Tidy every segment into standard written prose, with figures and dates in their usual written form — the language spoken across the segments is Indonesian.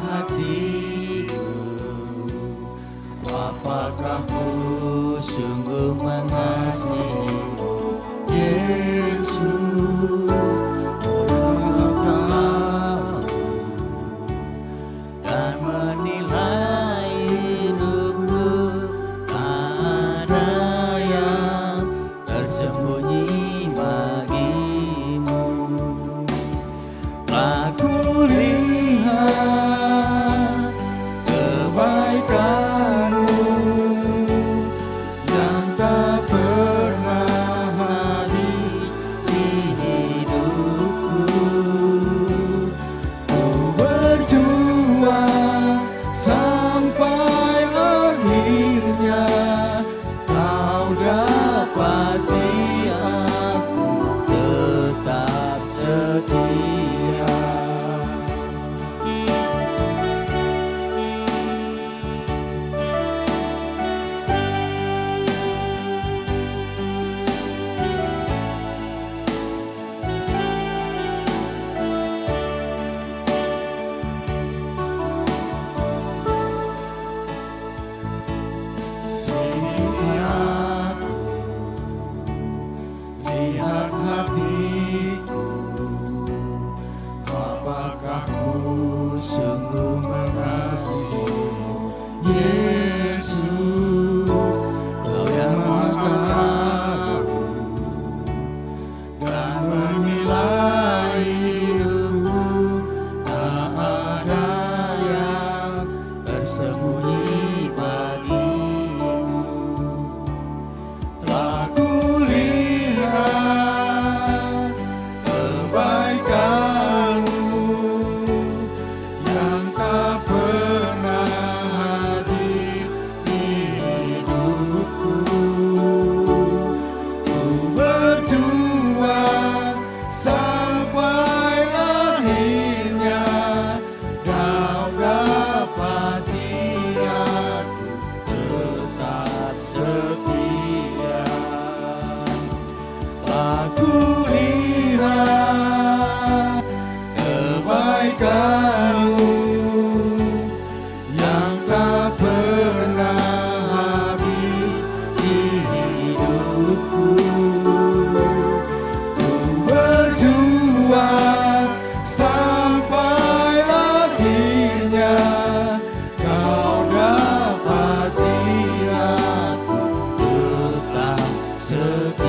hatiku, apakah ku sungguh mengasihimu, Yesus. Kau tahu dan menilai hidupku, tak ada yang tersembunyi bagimu. Aku lihat kebaikanmu yang tak pernah habis di hidupku. Ku berjuang sampai akhirnya kau dapati aku tetap setia. Sini aku lihat hatiku, apakah ku sungguh mengasihimu, Yesus. Kau yang maha tahu dan menilai hidupku, tak ada yang tersembunyi bagimu. Telah kulihat kebaikanmu yang tak pernah hadir di hidupku. Ku berjuang sampai akhirnya kau dapati aku tetap setia. Aku lihat kebaikanmu yang tak pernah habis di hidupku. Ku berjuang sampai akhirnya kau dapati aku tetap setia.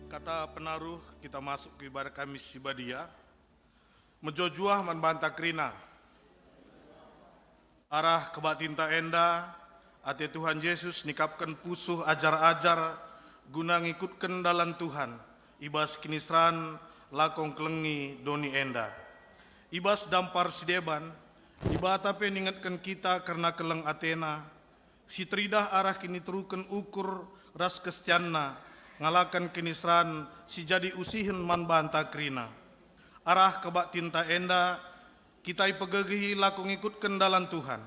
Kata penaruh kita masuk ke ibadah Kamis Sibadia. Menjojuah membantah krina. Arah kebatinta enda, ate Tuhan Yesus nikapkan pusuh ajar-ajar guna ngikutkan dalam Tuhan. Ibas kinisran lakong kelengi doni enda. Ibas dampar sideban, iba tapi ningatkan kita karena keleng Athena. Si tridah arah kini terukan ukur ras kestianna. Ngalakan kinisran si jadi usihin man banta krina. Arah kebak tinta enda kita ipegegihi laku ngikutkan dalam Tuhan.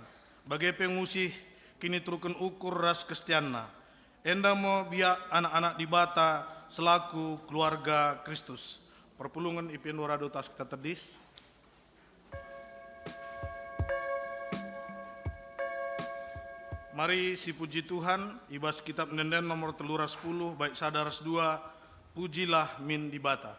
Bagai pengusih kini terukan ukur ras kestianna. Enda mau biak anak-anak di bata selaku keluarga Kristus. Perpulungan ipin warado tas kita terdis. Mari si puji Tuhan, ibas kitab Nenden nomor telura 10, baik sadaras 2, pujilah min di bata.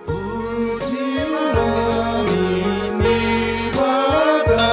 Pujilah min di bata,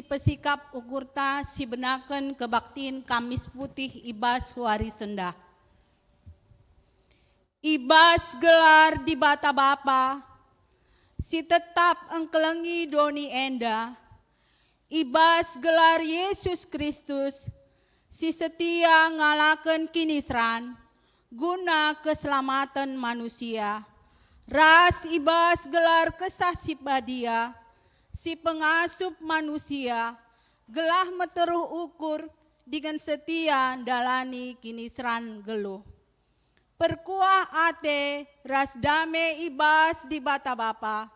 pesikap ukurta si benaken kebaktiin Kamis Putih ibas wari sendah. Ibas gelar di bata bapa, si tetap engkelengi doni enda. Ibas gelar Yesus Kristus, si setia ngalaken kinisran, guna keselamatan manusia. Ras ibas gelar kesah si badia, si pengasup manusia, gelah meteruh ukur dengan setia dalani kinisran geluh. Perkuah ate ras dame ibas di bata bapa,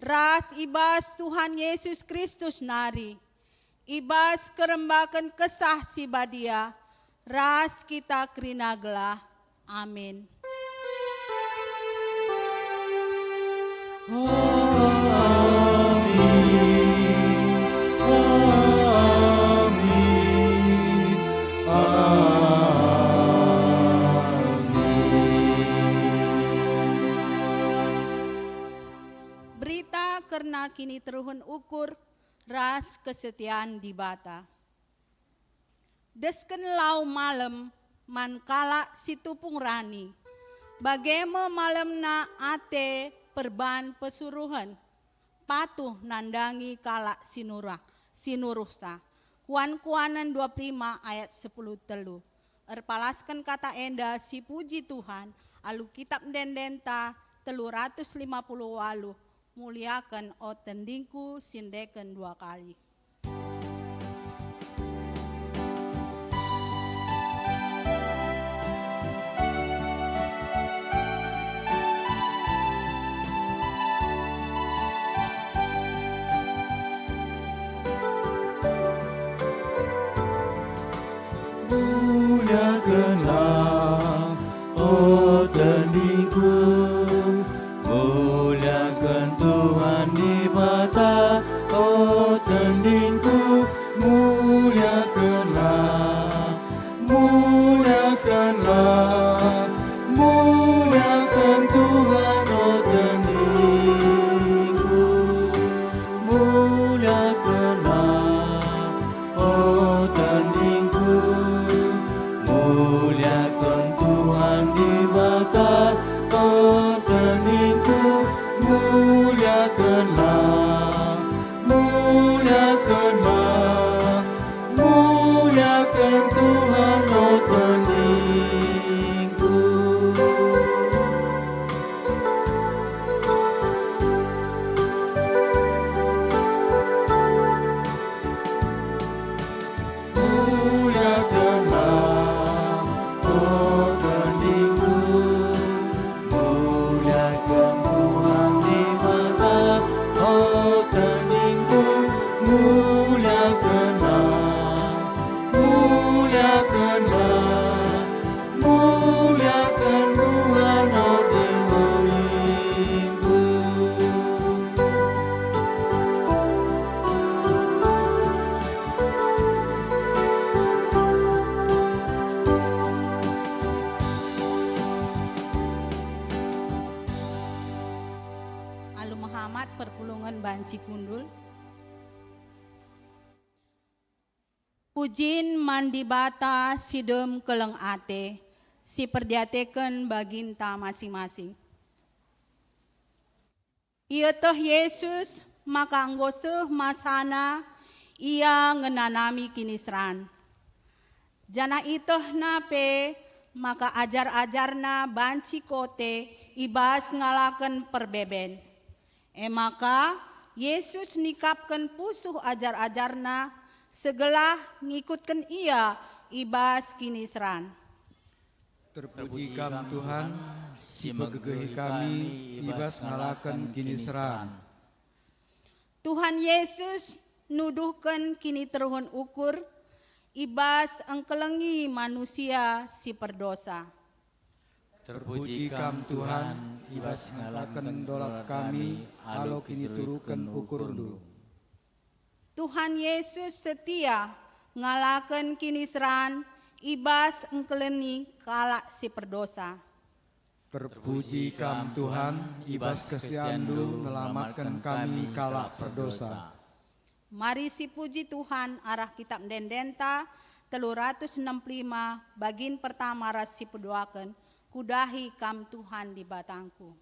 ras ibas Tuhan Yesus Kristus nari, ibas kerembakan kesah si badia, ras kita kerina gelah. Amin. Berita karena kini teruhun ukur ras kesetiaan di bata. Desken lau malam mankala si tupung rani, bagema malamna ate perban pesuruhan, patuh nandangi kala sinuruhsa. Kuan-kuanan 25 ayat 10 telu. Erpalaskan kata enda si puji Tuhan, alu kitab dendenta 350 walu, muliakan o tendingku sindeken 2 kali. Muliakanlah, oh tandingku, muliakan Tuhan di bata, oh tandingku, muliakanlah, muliakanlah, muliakan Tuhan, oh tandingku, muliakanlah, oh tandingku, muliakan Tuhan di bata, oh tandingku, muliakanlah, muliakanlah, muliakan Tuhan, oh tandingku. Muliakanlah, oh tandingku, muliakan Tuhan di bata, oh tandingku, muliakanlah, muliakanlah, muliakan Tuhan, oh tandingku. Alu Muhammad perpulungan banci kundul. Pujin mandi bata sidem keleng ate, si perdiateken baginta masing-masing. Ia toh Yesus maka anggoseh masana ia ngenanami kinisran. Jana itoh nape maka ajar-ajarna banci kote ibas ngalaken perbeben. Maka Yesus nikapkan pusuh ajar-ajarna segelah ngikutkan ia ibas kinisran. Terpuji kam Tuhan, si megegehi kami, ibas ngalaken kinisran. Tuhan Yesus nuduhkan kini teruhun ukur, ibas engkelengi manusia si perdosa. Terpuji kam Tuhan, ibas ngalaken dolat kami, alo kini turuken ukurndu. Tuhan Yesus setia ngalaken kinisran, ibas engkeleni kala si perdosa. Terpuji kam Tuhan, ibas kesetiandu melamatkan kami kala perdosa. Mari si puji Tuhan arah kitab dendenta 365 bagin pertama ras si pedoakan kudahi kam Tuhan di batangku.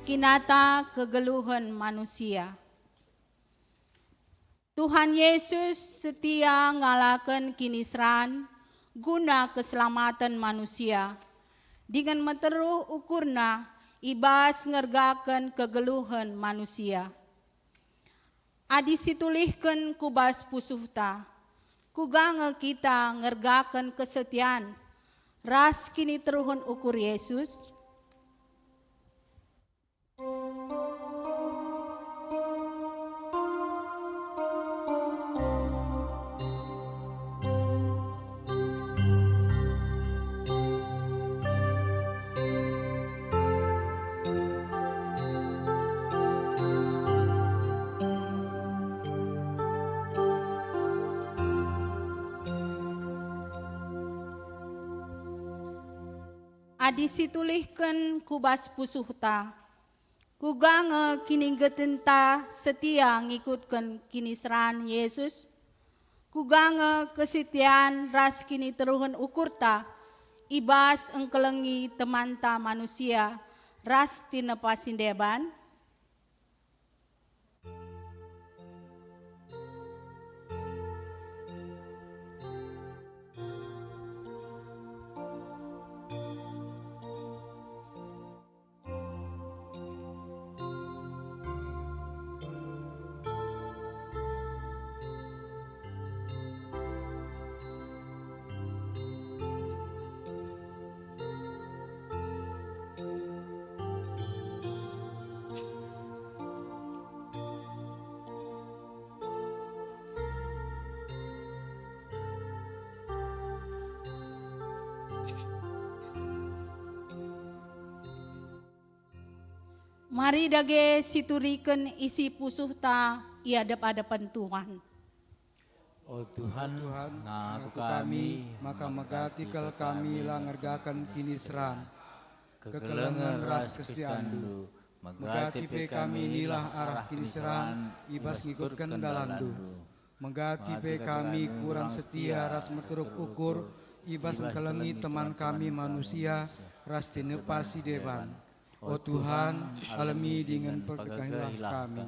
Kinata kegeluhan manusia. Tuhan Yesus setia ngalakan kinisran guna keselamatan manusia. Dengan meteruh ukurna ibas ngergakan kegeluhan manusia. Adi situlihkan kubas pusuhta. Kugange kita ngergakan kesetiaan. Ras kini teruhun ukur Yesus. Adi situlihkan kubas pusuhta. Kugange kini getenta setia ngikutkan kinisran Yesus. Kugange kesetiaan ras kini teruhun ukurta. Ibas engkelengi temanta manusia ras tina pasindeban. Mari dage situriken isi pusuhta iadap-adapan Tuhan. Oh Tuhan, ngaku kami, maka megatikal kami langergakan kinisran. Kekelengan ras kestiandu, megati pe kami nilah arah kinisran, ibas ngikutkan dalandu. Megati pe kami kurang setia ras meteruk ukur, ibas mengkelengi teman kami manusia, ras tinepasi deban. O Tuhan, alami dengan pegagahilah kami.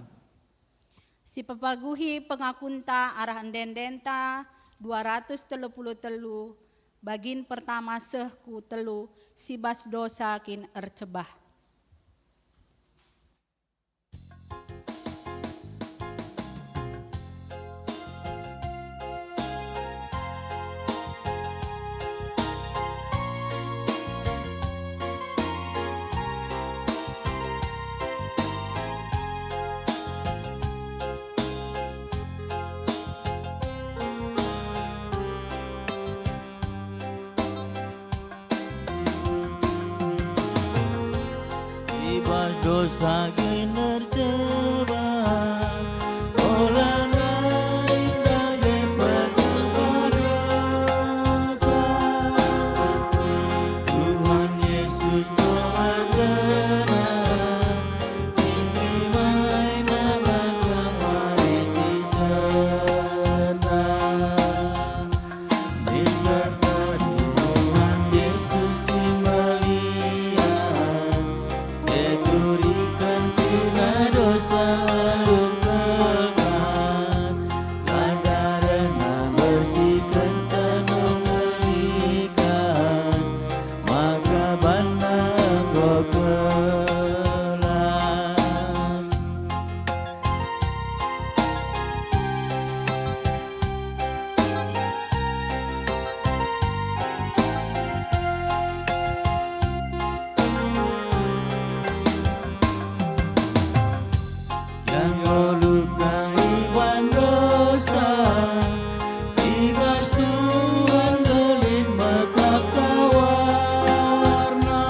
Si pepaguhi pengakunta arah dendenta 233 bagin pertama sehku telu si bas dosa kin ercebah. Ibas dosa kinercebah Olah indah perdosa Tuhan Yesus doa tenang Ini main nama kemari si senang Disertai Tuhan Yesus si melihat Turikan tina dosa lupakan Lantaran bersihkan tasok belikan Maka bana engkau kelas Yang lukai wan dosa Ibas Tuhan gelin mekap kawarna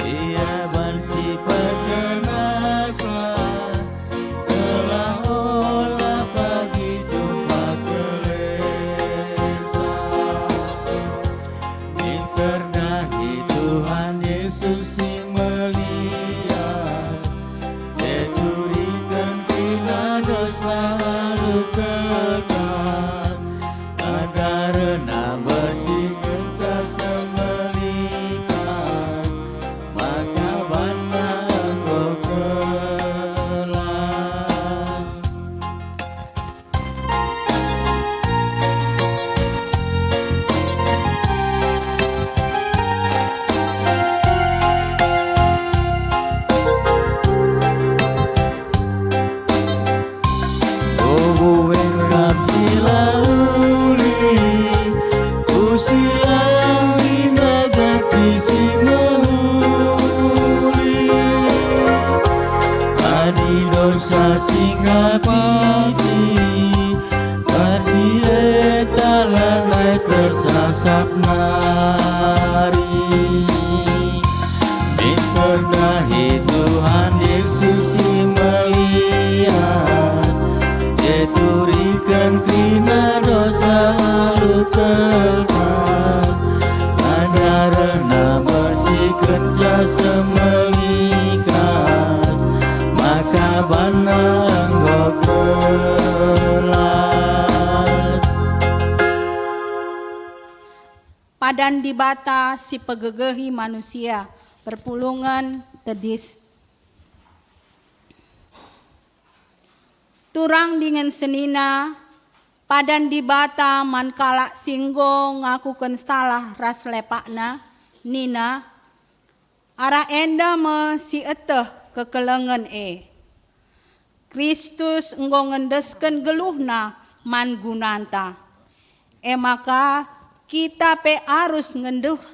Ia ban sifat genasa Telah olah pagi jumpa kelesa Minternahi Tuhan Yesus si melihat Turikan tina dosa lupakan Karena bersihkan jasa melikas Maka bana engkau kelas Engkap sila uli Ku sila imagati si mahuli Adi dosa singa piti Kasih etalanai tersasap nari Diperdahi Tuhan Yesus si melihat Turikan tina dosa lupakan Karena bersihkan jasa melikas Maka bana engkau kelas Padan di bata si pegegehi manusia perpulungan tedis Turang dengan senina padan di bata mankala singgo ngakukan salah ras lepakna nina ara enda me si eteh kekelengan Kristus enggo ngendesken geluhna man gunanta maka kita pe harus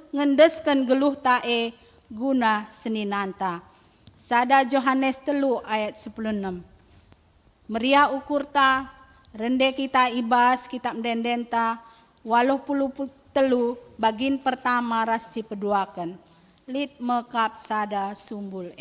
ngendesken geluh tae guna seninanta sada Yohanes 3 ayat 16 Meria ukurta, rende kita ibas, kitab dendenta, 83 bagin pertama ras si peduakan. Lit mekap sada sumbul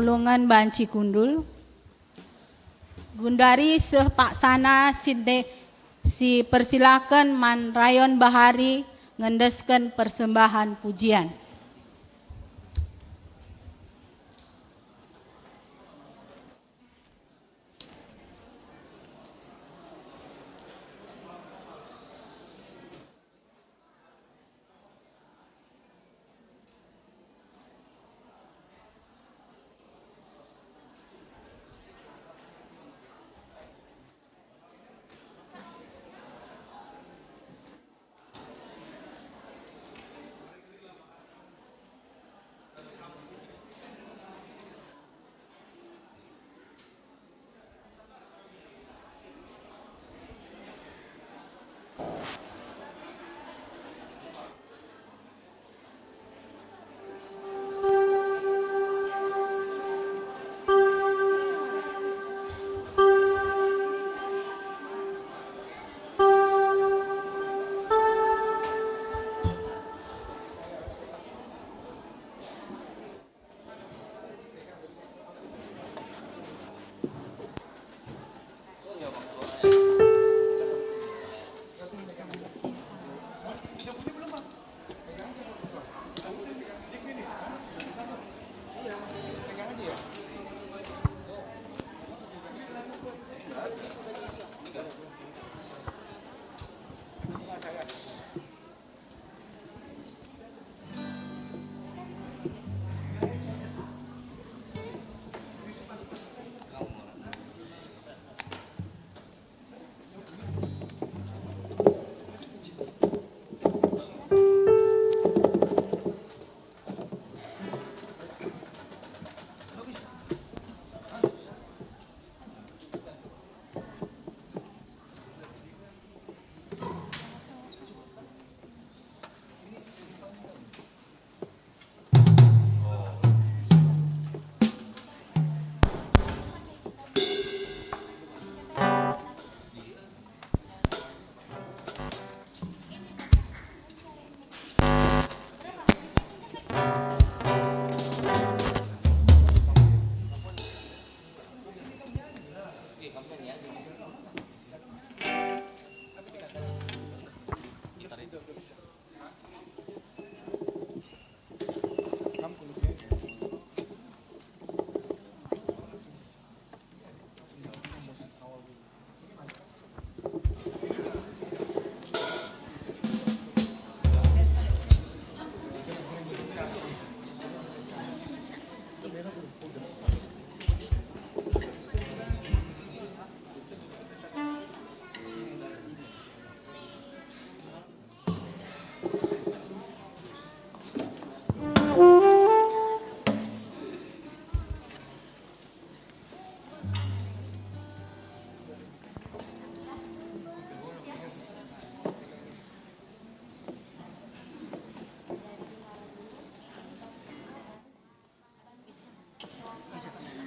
Bulungan Banci Kundul. Gundari seh paksana si persilakan Man Rayon Bahari ngendeskan persembahan pujian. Kasih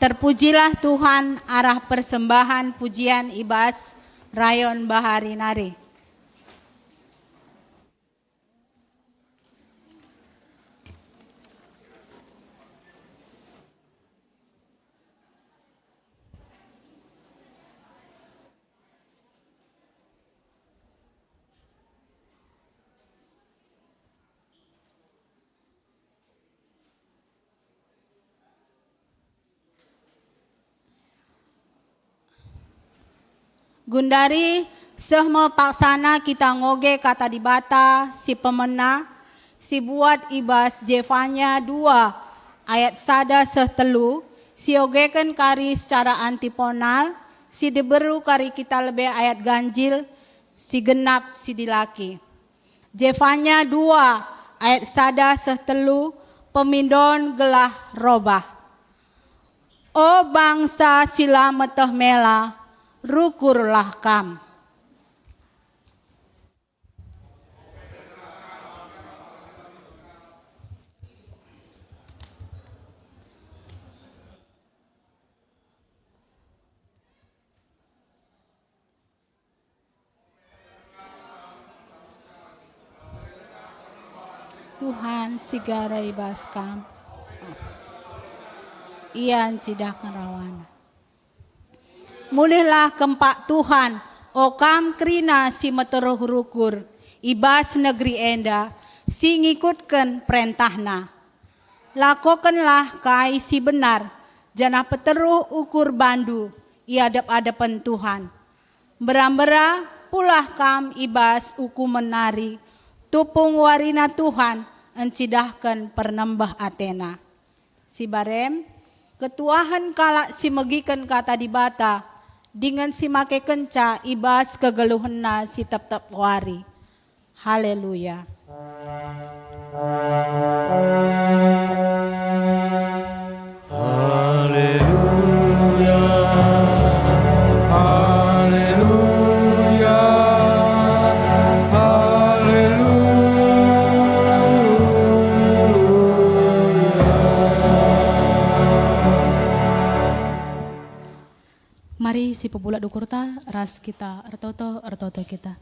Terpujilah Tuhan arah persembahan pujian ibas rayon bahari nari. Gundari sehme paksana kita ngoge kata dibata si pemena si buat ibas Jevanya 2 ayat sada sehtelu si ogeken kari secara antiponal si diberu kari kita lebih ayat ganjil si genap si dilaki. Jevanya 2 ayat sada sehtelu pemindon gelah robah. O bangsa sila meteh mela rukurlah kam. Tuhan sigara ibas kam. Ian cidak ngerawana. Mulihlah kempak Tuhan, o kam krina si meteruh rukur, ibas negeri enda, si ngikutkan perintahna. Lakokanlah kai si benar, jana peteruh ukur bandu, iadap-adapan Tuhan. Berambera pulah kam ibas uku menari, tupung warina Tuhan, encidahkan pernembah Athena. Si barem, ketuahan kalak si megikan kata dibata, dengan si make kenca ibas kegeluhena si tep-tep wari. Haleluya. Haleluya. Haleluya. Mari si pebulak dukurta ras kita ertoto kita.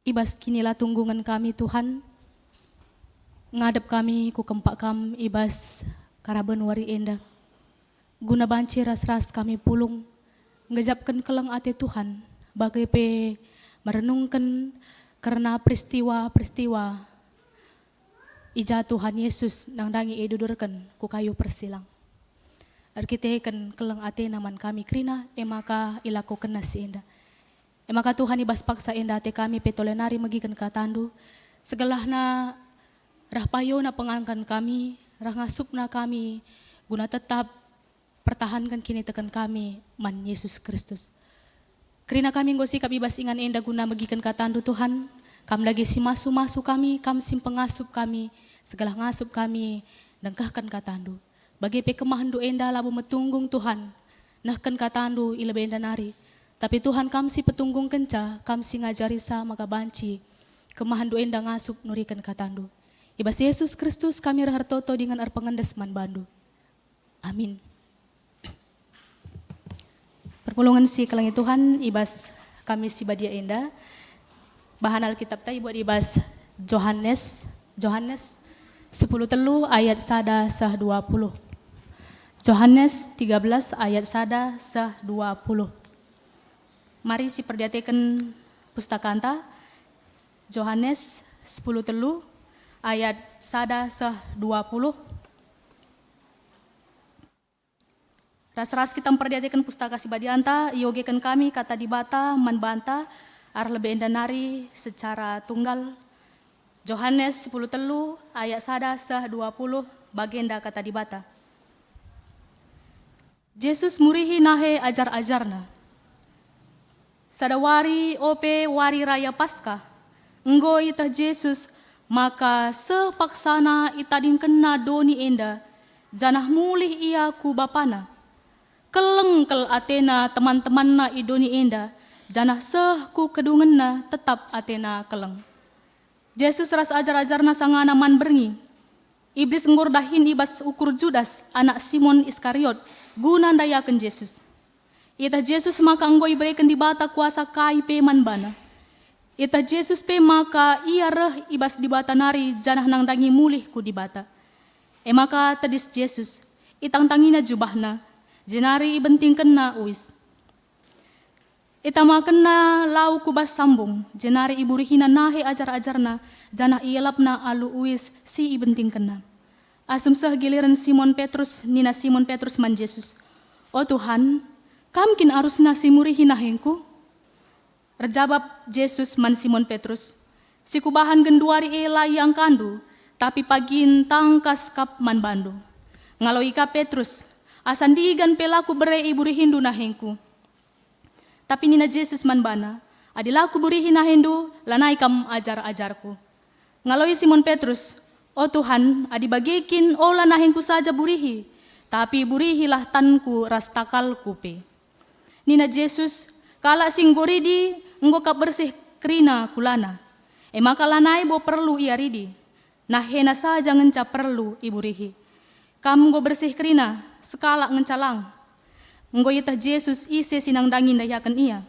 Ibas kinilah tunggungan kami Tuhan, ngadep kami ku kempak kam ibas karaben wari enda. Guna banci ras-ras kami pulung, ngejapkan keleng ate Tuhan, bagai pe merenungkan karena peristiwa-peristiwa ija Tuhan Yesus nang dangi edudurkan ku kayu persilang. Arkitekan keleng ate naman kami krina emaka ilako kena si enda. Emaka Tuhan ibas paksa enda ate kami petolenari magikan katandu. Segelahna rah payo na pengangkan kami, rah ngasup na kami guna tetap pertahankan kini tekan kami man Yesus Kristus. Krina kami nggosi kami ibas ingan enda guna magikan katandu Tuhan. Kam lagi si masu-masu kami, kam sim pengasup kami, segala ngasup kami, dengkahkan katandu. Bagi pe kemahandu enda labu metunggung Tuhan, nahkan katandu ilebe enda nari. Tapi Tuhan kam si petunggung kenca, kam si ngajari sa maka banci, kemahandu enda ngasup nurikan katandu. Ibas Yesus Kristus kami rahartoto dengan arpengendes man bandu. Amin. Perpulungan si kelangi Tuhan, ibas kami si badia enda. Bahan Alkitab tadi buat ibas Yohanes 10 telu ayat sada sah 20. Yohanes 13 ayat sada sah 20. Mari si perdiatekan pustakanta Yohanes 10 telu ayat sada sah 20. Ras-ras kita memperdiatekan pustaka si badianta, iogekan kami kata dibata manbanta arah lebih endanari secara tunggal. Yohanes 10 telu ayat sada sah 20 bagenda kata dibata. Yesus murihi nahe ajar-ajarna. Sadawari ope wari raya Paskah. Enggo itah Yesus maka sepaksana itading kena doni enda. Janah mulih ia ku bapana. Kelengkel Athena teman-temanna idoni enda. Janah seh ku kedungenna tetap Athena keleng. Yesus ras ajar-ajarna sangana man berngi. Iblis nggor dahin ibas ukur Judas, anak Simon Iskariot, guna dayakan Yesus. Ita Yesus maka anggoi berikan di bata kuasa kai pe man bana. Ita Yesus pe maka ia reh ibas di bata nari janah nang dangi mulih ku di bata. Maka tadis Yesus, itang tangina jubahna, jenari ibenting kena uis. Ita makena lau kubas sambung, jenari iburihina nahe ajar-ajarna, janah ielapna alu uis si ibenting kena. Asum seh giliran Simon Petrus, nina Simon Petrus man Yesus. Oh Tuhan, kamkin arusna si murihina hengku? Rejabab Yesus man Simon Petrus, si kubahan genduari ela yang kandu, tapi pagin tangkas kap man bandu. Ngalau ika Petrus, asandigan pelaku bere iburihindu na hengku. Tapi nina Yesus man bana, adilaku burihin na hendu, lanai kam ajar-ajarku. Ngaloi Simon Petrus, oh Tuhan, adi bagikin ola na hengku saja burihi, tapi burihilah tanku rastakal kupe. Nina Yesus, kala singgoridi, enggo kap bersih krina kulana. Maka lanai bo perlu ia ridi, nah hena saja ngenca perlu iburihi. Kam go bersih krina, sekala ngencalang. Enggo yitah Yesus ise sinang dangin dayakan ia.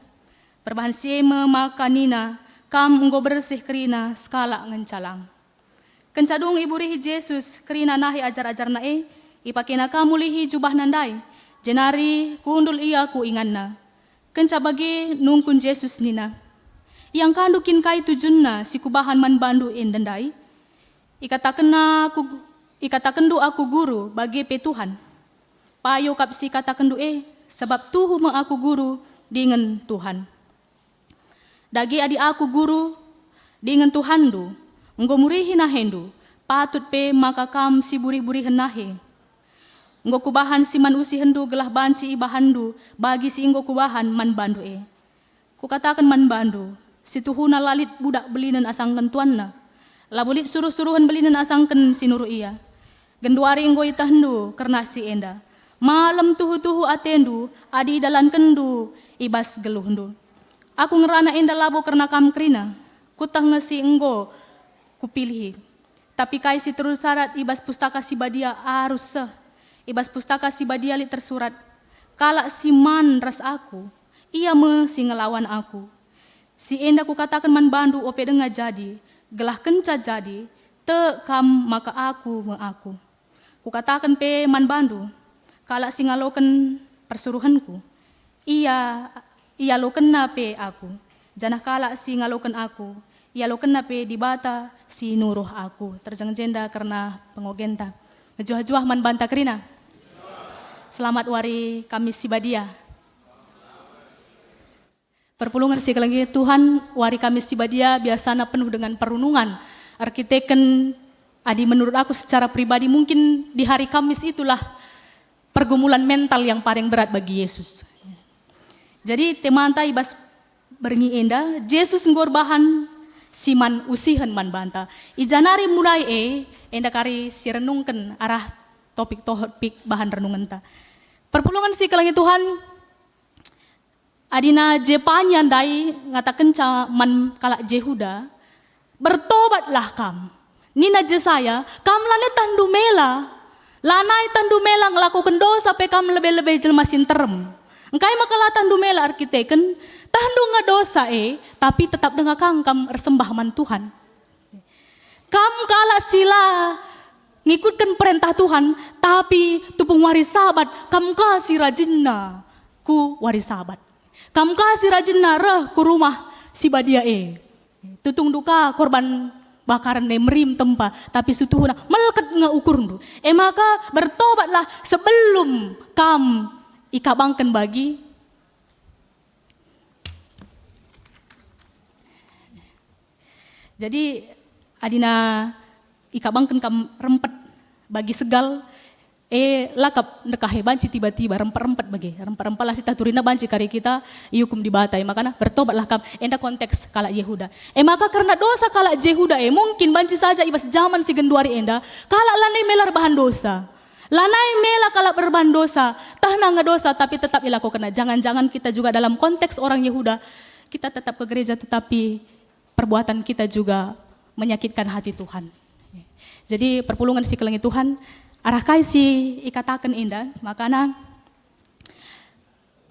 Perbahan siema maka nina, kam enggo bersih krina skala ngencalang. Kencadung iburihi Yesus krina nahi ajar-ajarna ipakena kamu lihi jubah nandai. Jenari kundul ia ku inganna. Kenca bagi nungkun Yesus nina. Yang kandukin kai tujunna si kubahan man bandu endandai. Ikatakendu aku guru bagi pe Tuhan. Payo kapsi katakendu sebab tuhu ma aku guru dengan Tuhan. Dagi adi aku guru dengan Tuhandu, enggo murihi nahendu, patut pe maka kam si buri-buri henahe. Enggo kubahan si man usi hendu gelah banci ibahandu bagi si enggo kubahan man bandu Ku katakan man bandu, si tuhuna lalit budak belinan asangken tuanna. Labulit suruh-suruhan belinan asangken sinuru ia. Genduari enggo itahendu karena si enda. Malam tuhu-tuhu atendu, adi dalan kendu, ibas geluhndu. Aku ngerana enda labo karena kam krina, kutah ngesi enggo kupilih. Tapi kai si terus syarat ibas pustaka si badia arus seh. Ibas pustaka si badia li tersurat. Kala si man ras aku, ia si ngelawan aku. Si enda ku katakan man bandu ope denga jadi, gelah kenca jadi, te kam maka aku me aku. Ku katakan pe man bandu, kala singaloken persuruhanku, iya loken nape aku. Janah kala singaloken aku, iya loken nape di bata si nuruh aku. Terjang jenda karena pengogenta. Ngejuah-juah man banta kerina. Selamat wari Kamis Sibadia. Perpulungan si kelengi Tuhan, wari Kamis Sibadia biasanya penuh dengan perunungan. Arkiteken adi menurut aku secara pribadi mungkin di hari Kamis itulah pergumulan mental yang paling berat bagi Yesus. Jadi teman tai bas berngi enda, Yesus ngorbahan siman usihan man banta. Ijanari mulai enda kari si renungken arah topik bahan renungan ta. Perpulungan si kelangi Tuhan, adina jepanya dai ngatakan man kalak Jehuda, bertobatlah kam. Nina je saya, kam lane tandu mela. Lanai tandu mela ngelakukan dosa pe kam lebih-lebih jelma sinterem. Engkai makalah tandu mela arkiteken, tandu ngadosa tapi tetap dengan kam ersembah man Tuhan. Kam kala sila ngikutkan perintah Tuhan, tapi tupung wari sabat, kam kasih rajinna ku wari sabat. Kam kasih rajinna reh ku rumah si badia tutung duka korban bakaran merim tempa, tapi sutuhuna melekat ngaukur ndu. Maka bertobatlah sebelum kam ikabangkan bagi. Jadi adina ikabangkan kam rempet bagi segal lakap nekahe banci tiba-tiba rempet-rempet bagi rempet-rempet lah si taturina banci kari kita iukum dibatai makana bertobatlah kam enda konteks kala Yehuda maka karena dosa kala Yehuda mungkin banci saja ibas zaman si genduari enda kala lanai melar bahan dosa lanai mela kala berbahan dosa tahna ngedosa tapi tetap ilakukan. Jangan-jangan kita juga dalam konteks orang Yehuda kita tetap ke gereja tetapi perbuatan kita juga menyakitkan hati Tuhan. Jadi perpulungan si kelengi Tuhan, arah kai si ikatakan indah, makana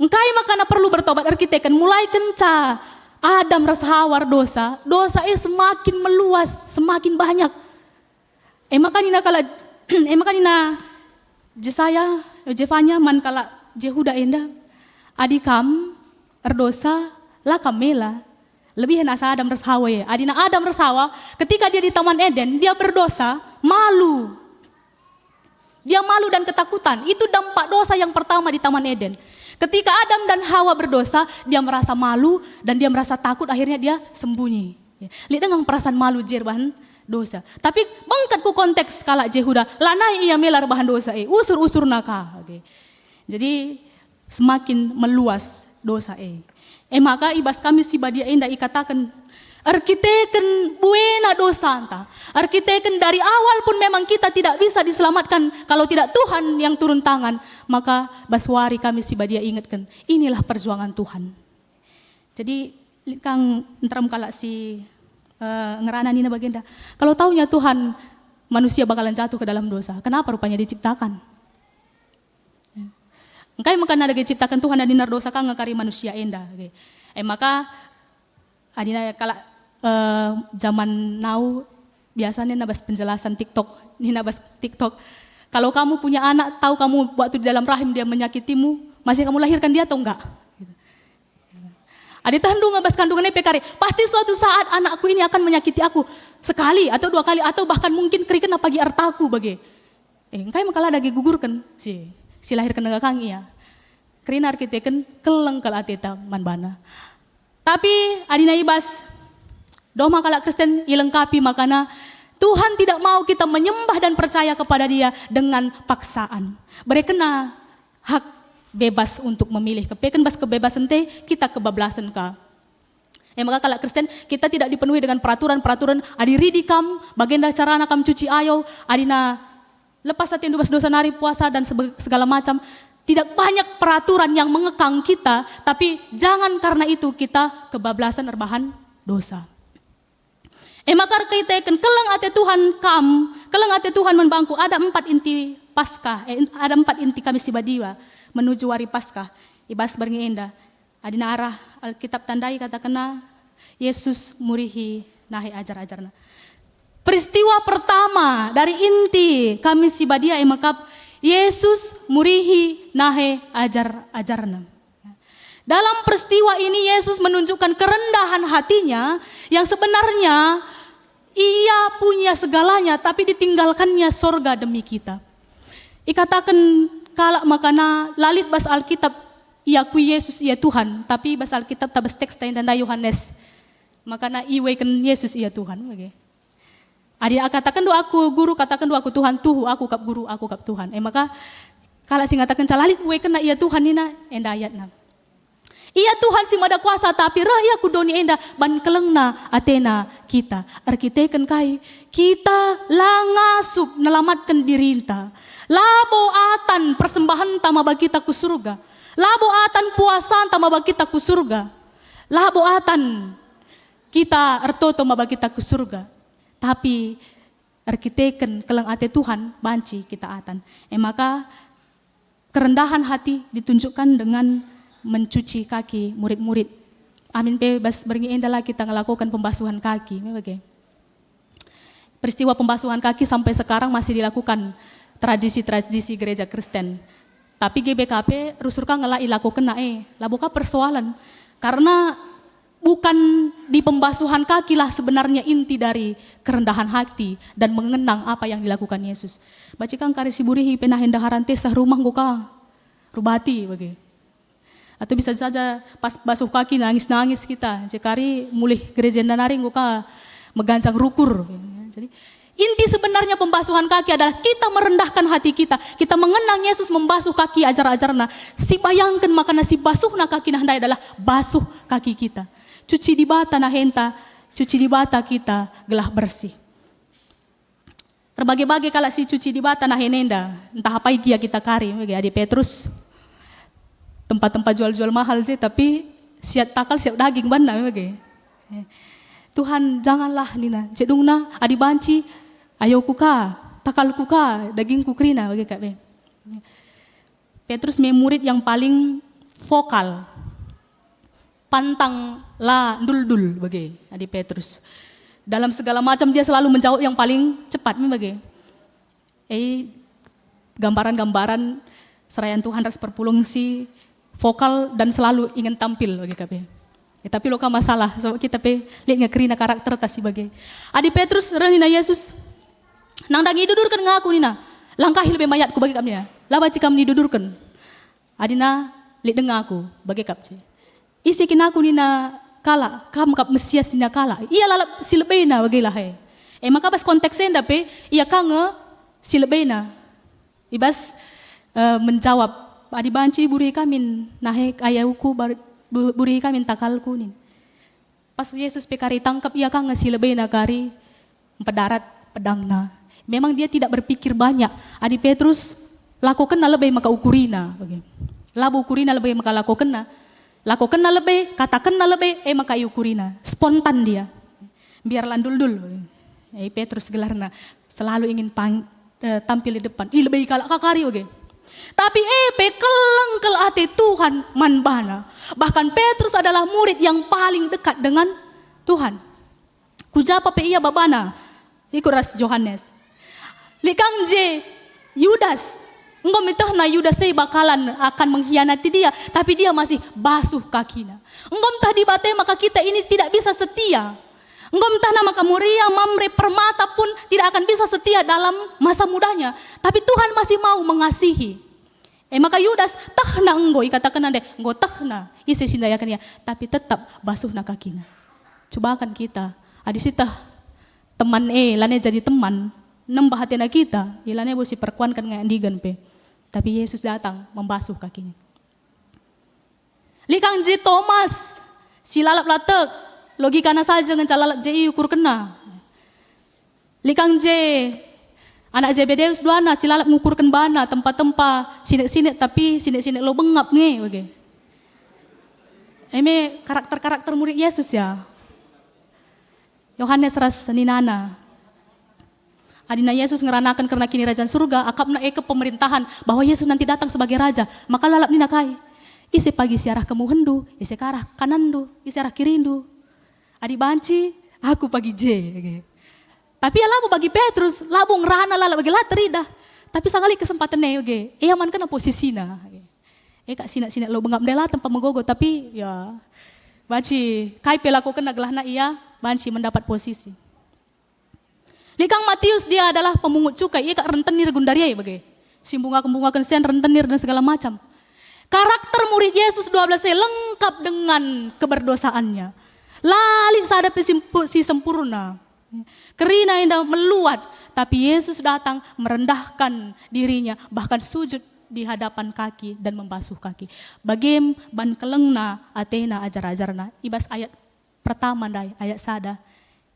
engkai makana perlu bertobat arkiteken mulai kenca Adam rasa hawar dosa semakin meluas, semakin banyak. Makanina Jesaya, Jefanya man kala Jehuda enda, adikam erdosa lah kamela. Lebih nasa Adam Rasawa ya. Adina Adam Rasawa ketika dia di Taman Eden, dia berdosa, malu. Dia malu dan ketakutan. Itu dampak dosa yang pertama di Taman Eden. Ketika Adam dan Hawa berdosa, dia merasa malu dan dia merasa takut, akhirnya dia sembunyi. Lihat dengan perasaan malu jerbahan dosa. Tapi bangkatku konteks kala Jehuda, lanai ia melar bahan dosa usur-usur naka. Jadi semakin meluas dosa maka ibas kami si badia indah ikatakan arkiteken buena dosa anta. Arkiteken dari awal pun memang kita tidak bisa diselamatkan kalau tidak Tuhan yang turun tangan. Maka baswari kami si badia ingatkan, inilah perjuangan Tuhan. Jadi kang enteram kala si ngerana nina bagenda. Kalau taunya Tuhan manusia bakalan jatuh ke dalam dosa, kenapa rupanya diciptakan? Engkai makana ada diciptakan Tuhan dan dinar dosa kang ngakari manusia enda. Maka adina kala zaman now biasanya nabas penjelasan TikTok, ini nabas TikTok. Kalau kamu punya anak, tahu kamu waktu di dalam rahim dia menyakitimu, masih kamu lahirkan dia atau enggak? Ada tahan ngabas kandungannya pekari, pasti suatu saat anakku ini akan menyakiti aku sekali atau 2 kali atau bahkan mungkin kerikan pagi artaku bagi. Engkai makala ada gugurkan si lahirkan dengan kang iya. Kerina arkiteken keleng kala ateta manbana. Tapi adina ibas doma kala Kristen ilengkapi makana Tuhan tidak mau kita menyembah dan percaya kepada Dia dengan paksaan. Berekena hak bebas untuk memilih. Kepekan bas kebebasan teh kita kebablasan ka. Maka kala Kristen kita tidak dipenuhi dengan peraturan-peraturan adiri dikam, bagenda cara nakam cuci ayo, adina lepas hati dosa nari puasa dan segala macam. Tidak banyak peraturan yang mengekang kita, tapi jangan karena itu kita kebablasan erbahan dosa. Maka kita keleng ate Tuhan keleng ate Tuhan membangku. Ada 4 inti Paskah, ada 4 inti kami sibadiwa menuju hari Paskah. Ibas berngi enda. Adina arah Alkitab tandai kata kena Yesus murihi nahi ajar-ajarna. Peristiwa pertama dari inti kami sibadia emakap Yesus murihi nahe ajar-ajarna. Dalam peristiwa ini Yesus menunjukkan kerendahan hatinya yang sebenarnya ia punya segalanya tapi ditinggalkannya sorga demi kita. Ikatakan kalak makana lalit bas Alkitab iakui Yesus ia Tuhan, tapi bas Alkitab tabas teks tanda Yohanes makana iwekan Yesus ia Tuhan. Adia katakan doa aku guru, katakan doa aku Tuhan, tuh aku kap guru, aku kap Tuhan. Maka kalau sing katakan calalit we kena ia Tuhan nina enda ayatna. Ia Tuhan si mada kuasa tapi raya ku doni enda ban kelengna Athena kita. Arkiteken kai kita langasup nelamatkan dirinta. Labo atan persembahan tama bagi kita ku surga. Labo atan puasan tama bagi kita ku surga. Labo atan kita ertoto ma bagi kita ku surga. Tapi arkiteken keleng ate Tuhan banci kita atan. Maka kerendahan hati ditunjukkan dengan mencuci kaki murid-murid. Amin bebas beringi endalah kita melakukan pembasuhan kaki. Peristiwa pembasuhan kaki sampai sekarang masih dilakukan tradisi-tradisi gereja Kristen. Tapi GBKP rusurka ngelak ilakukan labuka persoalan. Karena bukan di pembasuhan kaki lah sebenarnya inti dari kerendahan hati dan mengenang apa yang dilakukan Yesus. Bacikan karisi burihi penah hendaharan tesah rumah guka rubati bagi. Atau bisa saja pas basuh kaki nangis-nangis kita. Jekari mulih gereja nanaring guka megancang rukur. Jadi inti sebenarnya pembasuhan kaki adalah kita merendahkan hati kita. Kita mengenang Yesus membasuh kaki ajar-ajarna. Si bayangkan makana si basuh na kaki nahandai adalah basuh kaki kita. Cuci di bata na henta, cuci di bata kita gelah bersih. Berbagai-bagai kala si cuci di bata na henenda, entah apa ikia kita kari, adik Petrus. Tempat-tempat jual-jual mahal je, tapi siap takal siap daging banda. Tuhan janganlah nina cedungna adi banci ayo kuka takal kuka daging kukrina bagi kak. Petrus murid yang paling vokal, pantang la dul bagi adi Petrus. Dalam segala macam dia selalu menjawab yang paling cepat bagi. Gambaran-gambaran serayaan Tuhan ras perpulungsi vokal dan selalu ingin tampil bagi kak. Tapi loka masalah, so kita lihat ngekerina karakter tasi bagai. Adi Petrus renina Yesus, nang dangi dudurkan ngaku nina, langkahi lebih mayatku bagi kami ya. Laba cika didudurkan, adina lihat dengaku bagi kapce. Isi kinaku nina kala, kam kap Mesias nina kala. Iya lalap silebena bagi lah maka bas konteksnya dape, iya kange silebena. Ibas menjawab, adi banci buri kamin, nahe ayahku buri kami takalku nih. Pas Yesus pekari tangkap ia kan ngasi lebih nakari pedarat pedangna. Memang dia tidak berpikir banyak. Adi Petrus lakukan lebih maka ukurina. Labu ukurina lebih maka lakukan lebih, katakan lebih maka ukurina. Spontan dia. Biar landul. Petrus gelarna selalu ingin tampil di depan. Lebih kalak kakari Tapi keleng kel ate Tuhan manbana. Bahkan Petrus adalah murid yang paling dekat dengan Tuhan. Kujapa ia babana. Ikut ras Yohanes. Likang je Yudas. Engkau mitahna Yudas bakalan akan mengkhianati dia. Tapi dia masih basuh kakinya. Engkau entah di bate maka kita ini tidak bisa setia. Engkau entah nama Muria, Mamre, Permata pun tidak akan bisa setia dalam masa mudanya. Tapi Tuhan masih mau mengasihi. Maka Yudas tahna enggo katakan ande enggo tahna isi sindayakan ya tapi tetap basuh na kakina. Coba kan kita adisita teman lane jadi teman nembah hatena kita ilane bosi perkuan kan ngandigan pe. Tapi Yesus datang membasuh kakinya. Likang ji Thomas silalap latek logikana saja ngecalalap je ukur kena. Likang je anak Zebedeus duana silalap ngukurkan bana tempat-tempat sinek-sinek tapi sinek-sinek lo bengap nih oke. Karakter-karakter murid Yesus ya. Yohanes ras ninana. Adina Yesus ngeranakan karena kini kerajaan surga akapna ke pemerintahan bahwa Yesus nanti datang sebagai raja. Maka lalap nina kai. Isi pagi siarah kemu hendu, isi ke arah kanandu, isi arah kirindu. Adi banci, aku pagi je. Okay. Tapi ya labu bagi Petrus, labu ngerana lala bagi laterida. Tapi sangali kesempatan oke. Aman kena posisinya. Kak sinak-sinak lo bengap dela tempat megogo tapi ya banci kai pelakukan naglahna ia banci mendapat posisi. Likang Matius dia adalah pemungut cukai, ia kak rentenir gundaria bagi. Simbunga sen rentenir dan segala macam. Karakter murid Yesus 12 lengkap dengan keberdosaannya. Lali sadap si sempurna. Kerina indah meluat, tapi Yesus datang merendahkan dirinya, bahkan sujud di hadapan kaki dan membasuh kaki. Bagim ban kelengna atena ajar-ajarna. Ibas ayat pertama dai ayat sada.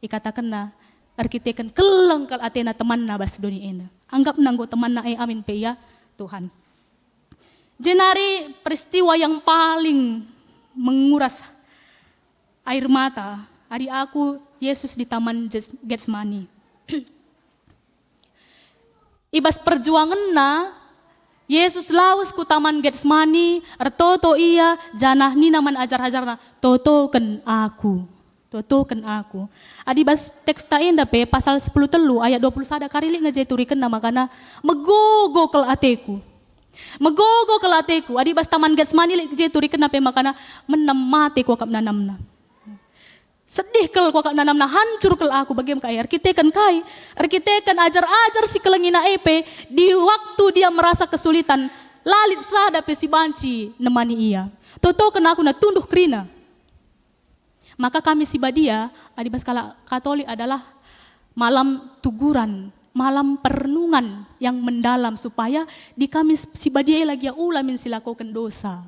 Ikatakanna arkiteken keleng kal atena temanna bas dunia ena. Anggap nanggo temanna amin pe ya Tuhan. Jenari peristiwa yang paling menguras air mata. Hari aku Yesus di Taman Getsemani. Ibas perjuangan na Yesus lawas ku Taman Getsemani. Ertoto iya janah ni naman ajar-ajarna. Totoken aku. Adibas teks ta inda pe pasal 10 telu ayat 21 karili ngejaturikan nama kana megogo kel ateku. Adibas Taman Getsemani ngejaturikan nape makana menam mati ku akap nanamna. Sedih kel kuakak nanamna hancur kel aku bagaimana kai arkitekan ajar-ajar si kelengina epe di waktu dia merasa kesulitan lalit sada pe si banci nemani ia. Toto kena aku na tunduh krina. Maka kami si badia adibas kala Katolik adalah malam tuguran, malam perenungan yang mendalam supaya di kami si badia lagi ulamin silakukan dosa.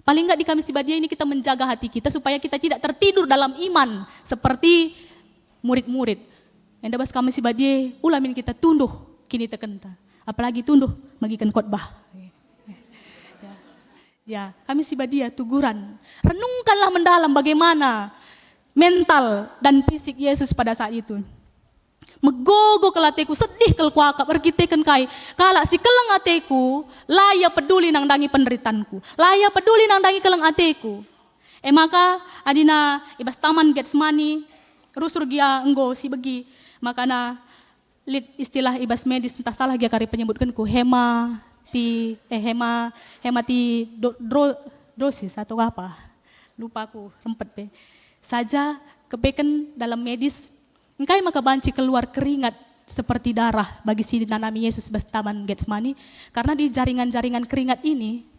Paling enggak di Kamis Tibadia ini kita menjaga hati kita supaya kita tidak tertidur dalam iman seperti murid-murid. Enda bas Kamis Tibadia ulamin kita tunduh kini tekenta. Apalagi tunduh magikan khotbah. Ya, Kamis Tibadia tuguran. Renungkanlah mendalam bagaimana mental dan fisik Yesus pada saat itu. Megogo kelateku sedih kel kuakap erkitekan kai kala si keleng ateku laya peduli nang dangi penderitanku, laya peduli nang dangi keleng ateku. Maka adina ibas taman Getsemani rusur gia enggo si begi makana lit istilah ibas medis entah salah gia kari penyebutkan ku hematidosis atau apa lupa aku rempet be saja kepeken dalam medis engkai maka banci keluar keringat seperti darah bagi si nanami Yesus bas taman Getsemani karena di jaringan-jaringan keringat ini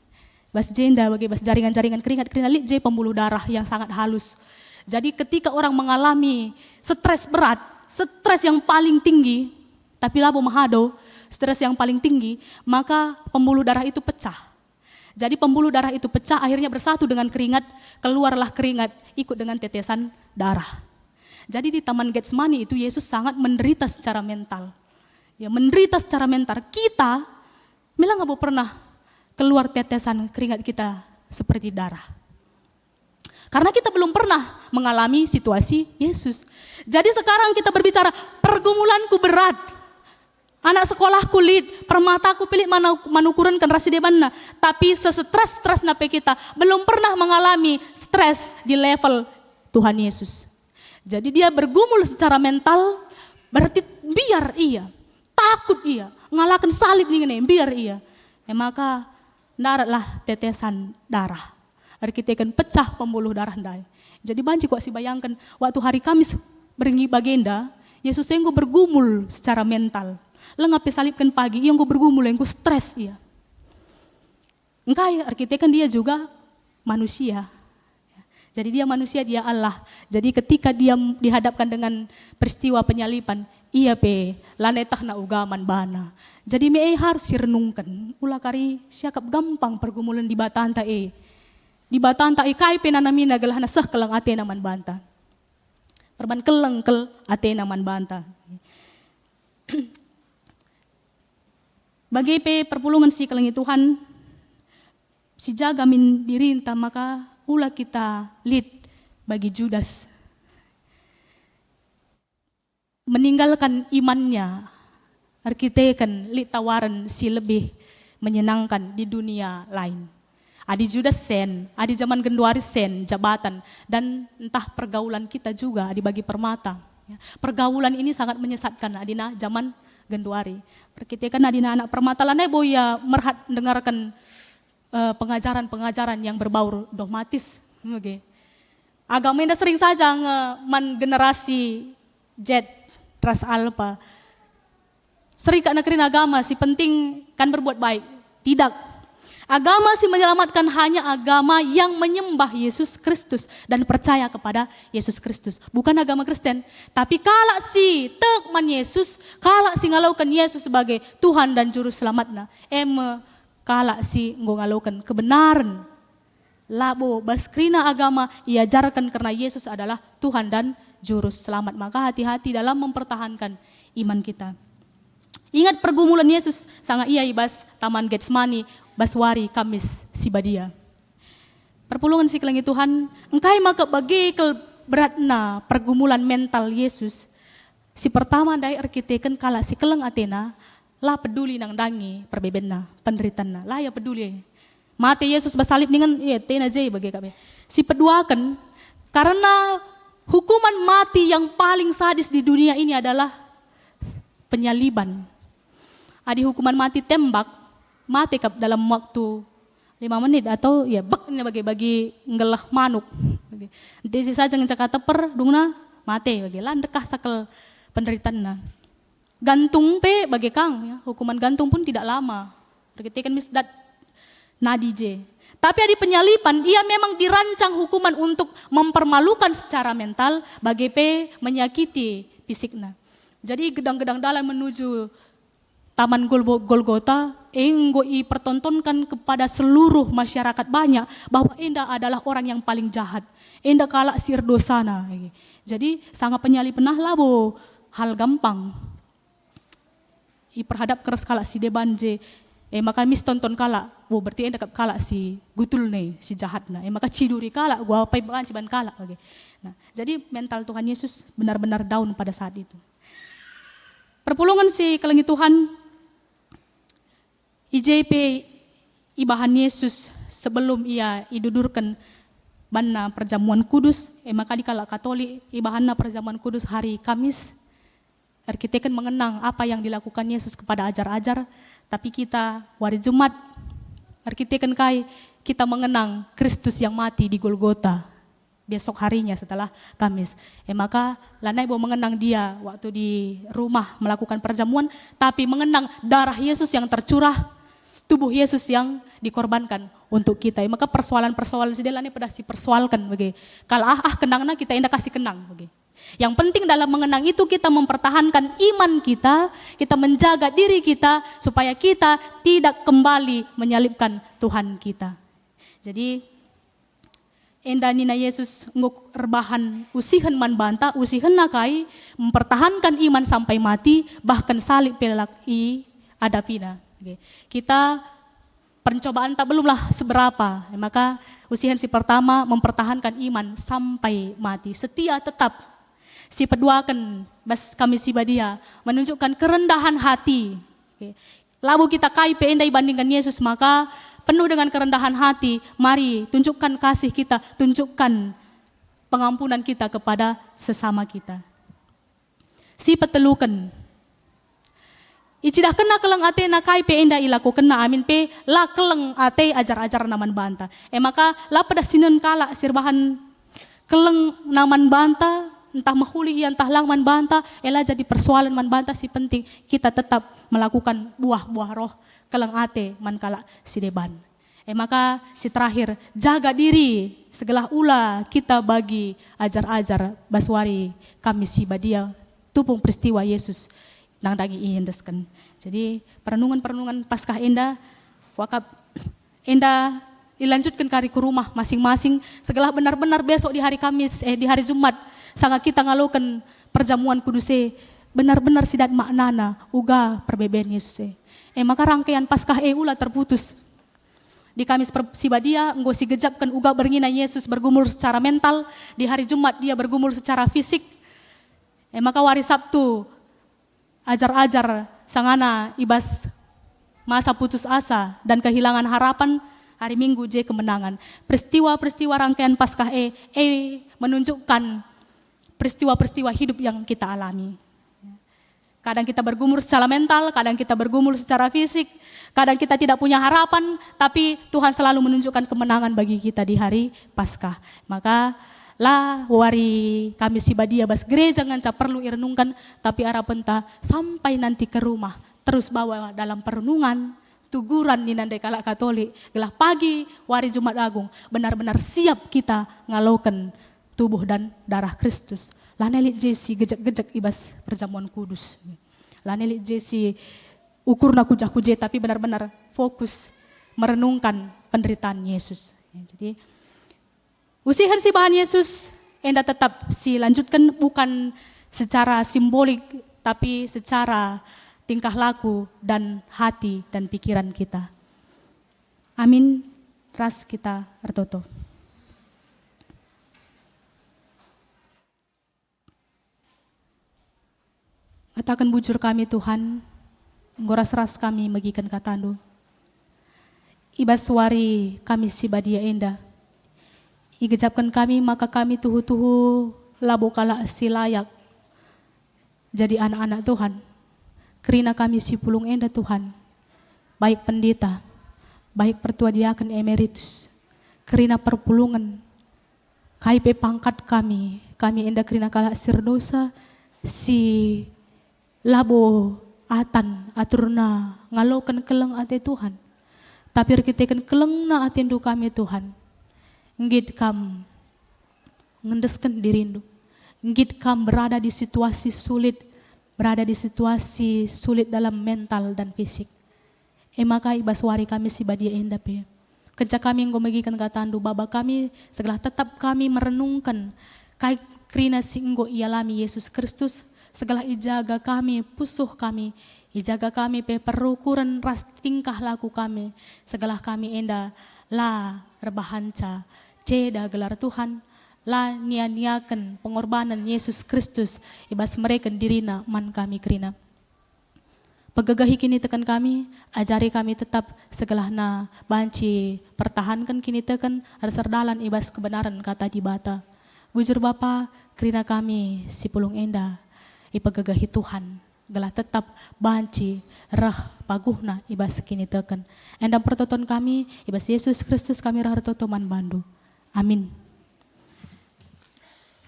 bas jenda bagi bas jaringan-jaringan keringat lit je pembuluh darah yang sangat halus. Jadi ketika orang mengalami stres berat, stres yang paling tinggi, tapi labo mahado, stres yang paling tinggi, maka pembuluh darah itu pecah. Jadi pembuluh darah itu pecah, akhirnya bersatu dengan keringat, keluarlah keringat, ikut dengan tetesan darah. Jadi di Taman Getsemani itu Yesus sangat menderita secara mental. Ya, menderita secara mental. Kita, memang nggak pernah keluar tetesan keringat kita seperti darah. Karena kita belum pernah mengalami situasi Yesus. Jadi sekarang kita berbicara, pergumulanku berat. Anak sekolahku lid, permataku pilih manukuran kan rasi debanna. Tapi sestres-stres nape kita belum pernah mengalami stres di level Tuhan Yesus. Jadi dia bergumul secara mental, berarti biar ia, takut ia, ngalahkan salib nih biar ia. Maka daratlah tetesan darah. Arkitekan pecah pembuluh darah ndai. Jadi banci kok si bayangkan waktu hari Kamis berengi bagenda, Yesus yang bergumul secara mental. Lengap salibkan pagi, yang gue bergumul, yang gue stres iya. Engkai, arkitek kan dia juga manusia. Jadi dia manusia, dia Allah. Jadi ketika dia dihadapkan dengan peristiwa penyalipan, iya lanetah na ugaman bana. Jadi harus renungkan. Ulah kari siakap gampang pergumulan di batan tae. Di batan tae kai penanamina galah nasah kelang ate naman banta. Perban keleng kel ate naman banta. Bagi perpulungan si kelengi Tuhan, si jaga min diri entah maka ulah kita lead bagi Judas. Meninggalkan imannya, arkitekan lead tawaran si lebih menyenangkan di dunia lain. Adi Judas sen, adi zaman genduari sen, jabatan, dan entah pergaulan kita juga adi bagi permata. Pergaulan ini sangat menyesatkan adina zaman genduari. Perkitekan adina anak permata lanai boya merhat dengarkan pengajaran-pengajaran yang berbau dogmatis. Okay. Agama ini sering saja man generasi Z, ras alpha. Sering kak nekerin agama si penting kan berbuat baik. Tidak. Agama si menyelamatkan hanya agama yang menyembah Yesus Kristus dan percaya kepada Yesus Kristus. Bukan agama Kristen. Tapi kalau si tekman Yesus, kalau si ngalaukan Yesus sebagai Tuhan dan Juru Selamatna, kalau si ngalaukan kebenaran. Labo baskrina agama iajarkan karena Yesus adalah Tuhan dan Juru Selamat. Maka hati-hati dalam mempertahankan iman kita. Ingat pergumulan Yesus sangat ia ibas Taman Getsemani. Baswari Kamis Sibadia. Perpulungan si kelengi Tuhan, engkai maka bagi beratna pergumulan mental Yesus. Si pertama dari arkiteken kala si keleng Athena, lah peduli nang dangi perbebenna, penderitanna, lah ya peduli. Mati Yesus basalib dengan ya Athena jay bagi kami. Si peduakan karena hukuman mati yang paling sadis di dunia ini adalah penyaliban. Adi hukuman mati tembak. Mati dalam waktu 5 menit atau ya baknya bagi ngelah manuk. Desi saja ngecak teper dungna mati bagi landekah sakel penderitaan. Gantung bagi kang ya, hukuman gantung pun tidak lama. Berketikan misdat nadije. Tapi ada penyalipan, ia memang dirancang hukuman untuk mempermalukan secara mental bagi menyakiti fisiknya. Jadi gedang-gedang dalam menuju Taman Golgota, enggo pertontonkan kepada seluruh masyarakat banyak bahwa enda adalah orang yang paling jahat. Enda kalak sir dosana. Jadi sangat penyalipan labo hal gampang. Perhadap keras kalak si debanje. Maka mis tonton kalak, berarti enda kalak si gutul nih, si jahat na. Maka ciduri kalak, gua apa banci ban kalak. Nah, jadi mental Tuhan Yesus benar-benar down pada saat itu. Perpulungan si kelengi Tuhan, IJP ibahan Yesus sebelum ia idudurkan banna perjamuan kudus, maka di kala Katolik ibahanna perjamuan kudus hari Kamis. Kita kan mengenang apa yang dilakukan Yesus kepada ajar-ajar, tapi kita hari Jumat kita kan kita mengenang Kristus yang mati di Golgota besok harinya setelah Kamis. Maka lanai mau mengenang dia waktu di rumah melakukan perjamuan, tapi mengenang darah Yesus yang tercurah, tubuh Yesus yang dikorbankan untuk kita. Maka persoalan-persoalan sedelane pada si persoalkan bagi. Kalau kenangna kita indah kasih kenang bagi. Yang penting dalam mengenang itu kita mempertahankan iman kita menjaga diri kita supaya kita tidak kembali menyalibkan Tuhan kita. Jadi enda nina Yesus nguk rebahan usihan man banta, usihan nakai mempertahankan iman sampai mati, bahkan salib pelak adapina. Kita pencobaan tak belumlah seberapa, maka usihan si pertama mempertahankan iman sampai mati, setia tetap. Si peduakan bas kami si badia menunjukkan kerendahan hati. Lalu kita KIP enda bandingkan Yesus, maka penuh dengan kerendahan hati, mari tunjukkan kasih kita, tunjukkan pengampunan kita kepada sesama kita. Si petelukan icidah kena keleng ate na KIP enda ilaku kena amin pe la keleng ate ajar-ajar naman banta. Maka la pada sinun kala sirbahan keleng naman banta, entah mahuli entah lang man banta, ela jadi persoalan man banta, si penting kita tetap melakukan buah-buah roh keleng ate man kala si deban. Maka si terakhir jaga diri segala ula kita bagi ajar-ajar baswari kami si badia tupung peristiwa Yesus nang dagi ihendeskan. Jadi perenungan-perenungan Paskah enda wakap enda dilanjutkan kari ke rumah masing-masing segala benar-benar besok di hari Kamis di hari Jumat sanga kita ngalokan perjamuan kuduse benar-benar sidat maknana uga perbeben Yesus maka rangkaian Paskah ula terputus di Kamis sibadia enggo si gejapkan uga berngina Yesus bergumul secara mental, di hari Jumat dia bergumul secara fisik. Maka hari Sabtu ajar-ajar sangana ibas masa putus asa dan kehilangan harapan, hari Minggu kemenangan. Peristiwa-peristiwa rangkaian Paskah menunjukkan peristiwa-peristiwa hidup yang kita alami. Kadang kita bergumul secara mental, kadang kita bergumul secara fisik, kadang kita tidak punya harapan, tapi Tuhan selalu menunjukkan kemenangan bagi kita di hari Paskah. Maka lah wari kami sibadia bas gereja nganca perlu irenungkan, tapi arah penta sampai nanti ke rumah terus bawa dalam perenungan tuguran di nandai kala Katolik gelah pagi wari Jumat Agung benar-benar siap kita ngalaukan tubuh dan darah Kristus. Lanelik Jesi gejek-gejek ibas perjamuan kudus. Lanelik Jesi ukur naku jakuje tapi benar-benar fokus merenungkan penderitaan Yesus. Jadi usihan si bahan Yesus enda tetap si lanjutkan bukan secara simbolik tapi secara tingkah laku dan hati dan pikiran kita. Amin. Ras kita ertoto. Katakan bujur kami Tuhan, ngoras ras kami megikan katandu. Ibas suari kami si badia enda. Igejapkan kami maka kami tuhu-tuhu labo kala si layak. Jadi anak-anak Tuhan. Kerina kami si pulung enda Tuhan. Baik pendeta, baik pertua diaken emeritus. Kerina perpulungan. KIP pangkat kami enda kerina kala sirdosa si labo atan aturna ngalokan keleng ate Tuhan. Tapi kita keleng na atindu kami Tuhan. Ngit kam ngendeskan dirindu. Ngit kam berada di situasi sulit, dalam mental dan fisik. Maka ibaswari kami si badia enda pe. Kenca kami enggo megikan katandu baba kami segala tetap kami merenungkan kai krina si enggo ialami Yesus Kristus. Segala ijaga kami, pusuh kami, ijaga kami pe perukuran ras tingkah laku kami. Segala kami enda la rebahanca, ceda gelar Tuhan, la nia-niakan pengorbanan Yesus Kristus ibas mereka dirina man kami kerina. Pegagahi kini tekan kami, ajari kami tetap segelahna banci pertahankan kini tekan arserdalan ibas kebenaran kata di bata. Bujur Bapa, kerina kami si pulung enda, ipegagahi Tuhan, gelah tetap banci rah paguhna ibas kini tekan. Endam pertoton kami, ibas Yesus Kristus kami rah totoman bandu. Amin.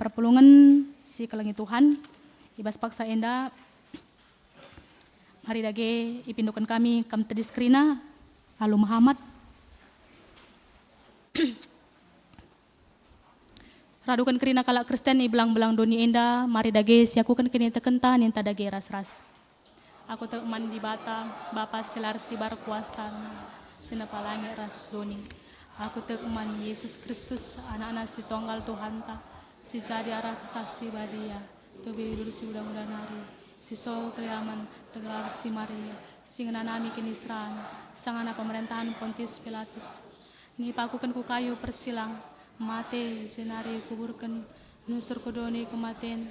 Perpulungan si kelengi Tuhan, ibas paksa enda, mari dage ipindukan kami kam tedis krina lalu Muhammad radukan krina kalak Kristen iblang-belang doni enda mari dage siakukan kini tekenta ninta dage ras-ras aku teman di bata Bapa selar sibar kuasa sinapalangi ras doni aku teman Yesus Kristus anak-anak si tonggal Tuhan ta si jadi arah sasi badia tobe dulu si udah nari siso keliaman tegelar si Maria singenanami kinisran sangana pemerintahan Pontius Pilatus ni pakukan ku kayu persilang mate senari kuburkan nusur kudoni kematen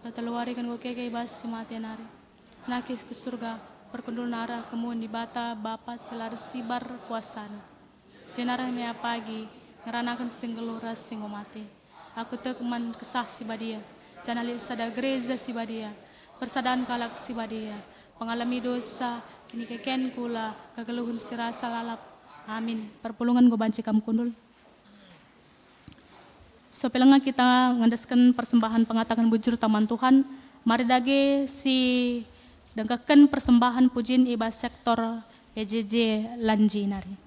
pateluari kan ku keke bas si mate nari nakis ke surga perkundul nara kemun di bata Bapa selar sibar kuasana jenara mea pagi ngeranakan singgeluras singo mate aku tekman kesah si badia janali sada gereja si badia persadaan kalak si badia pengalami dosa kini keken kula kegeluhun sirasa lalap amin. Perpulungan go banci kam kundul so pelengah kita ngandaskan persembahan pengatakan bujur taman Tuhan mari dage si dengkakan persembahan pujin iba sektor PJJ Lanji nari.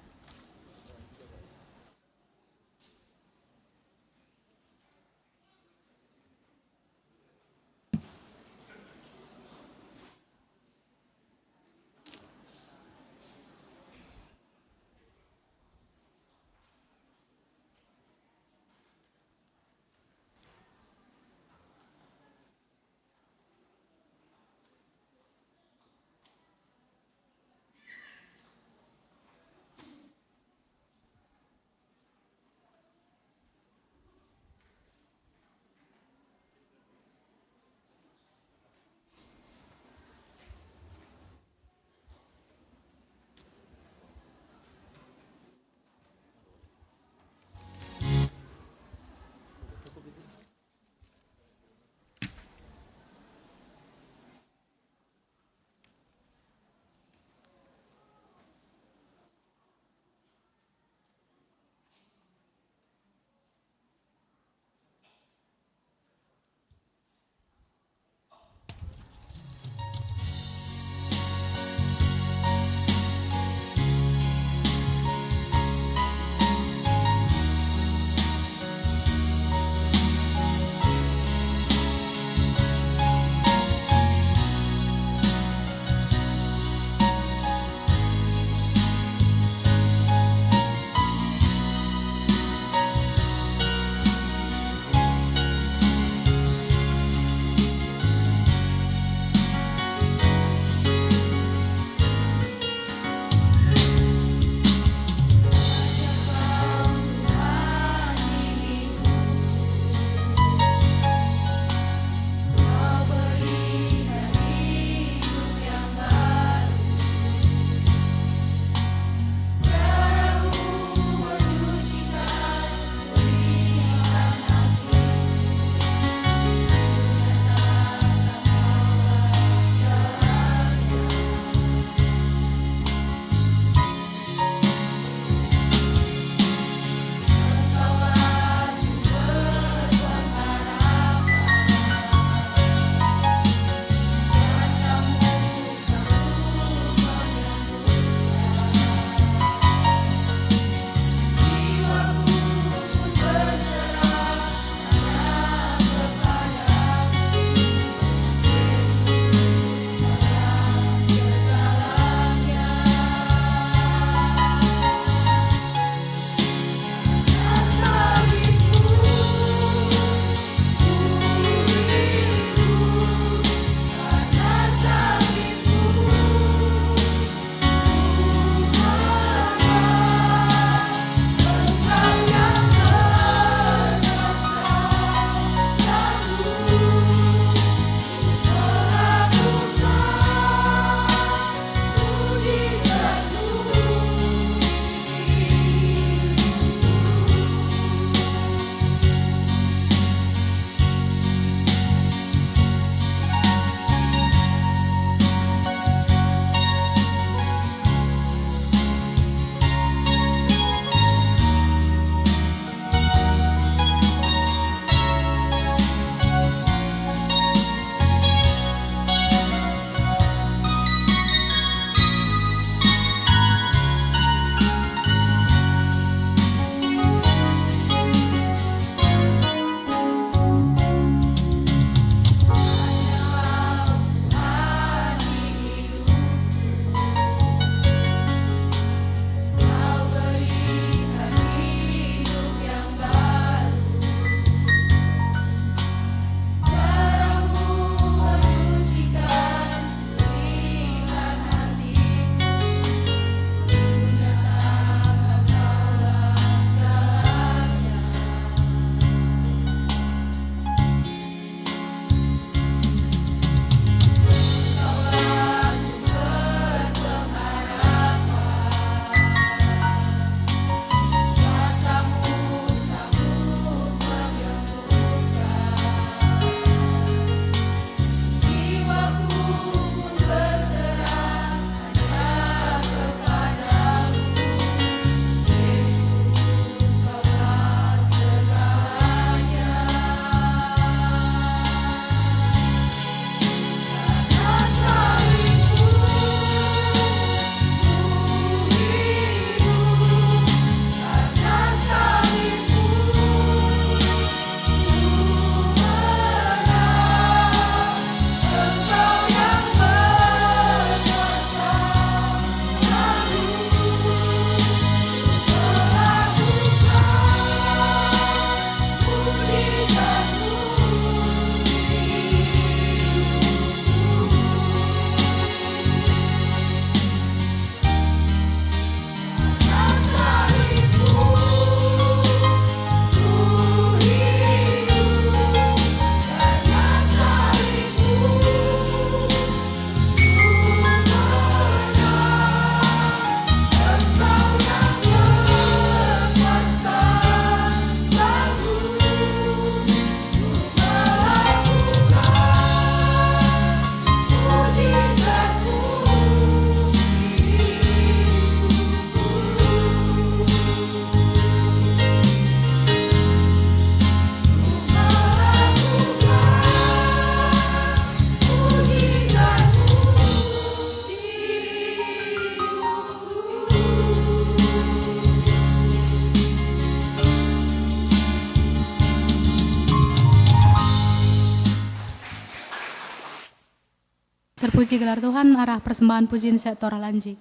Terpuji gelar Tuhan, arah persembahan pujian sektor lanji.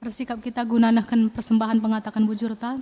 Bersikap kita gunakan persembahan pengatakan bujurta.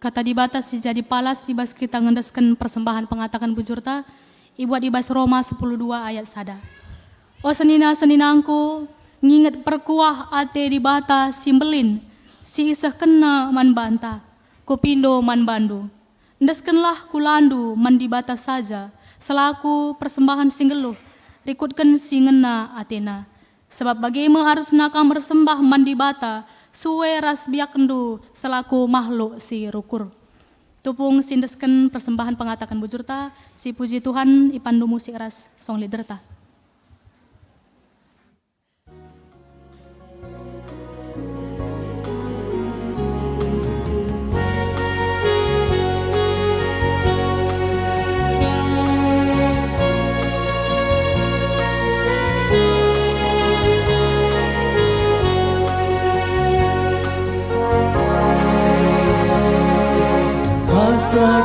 Kata dibatas jadi palas ibas kita ngendeskan persembahan pengatakan bujurta ibuat ibas Roma 10:2 ayat sada. O senina-seninangku nginget perkuah ate dibata simbelin si isah kena man banta kupindo man bandu. Ndeskenlah kulandu man dibata saja selaku persembahan singgeluh rikutkan si ngena atena. Sebab bagaimana harus nakam bersembah man dibata suwe ras biak kendu selaku makhluk si rukur. Tupung sindesken persembahan pengatakan bujurta si puji Tuhan ipandu musik ras song liderta.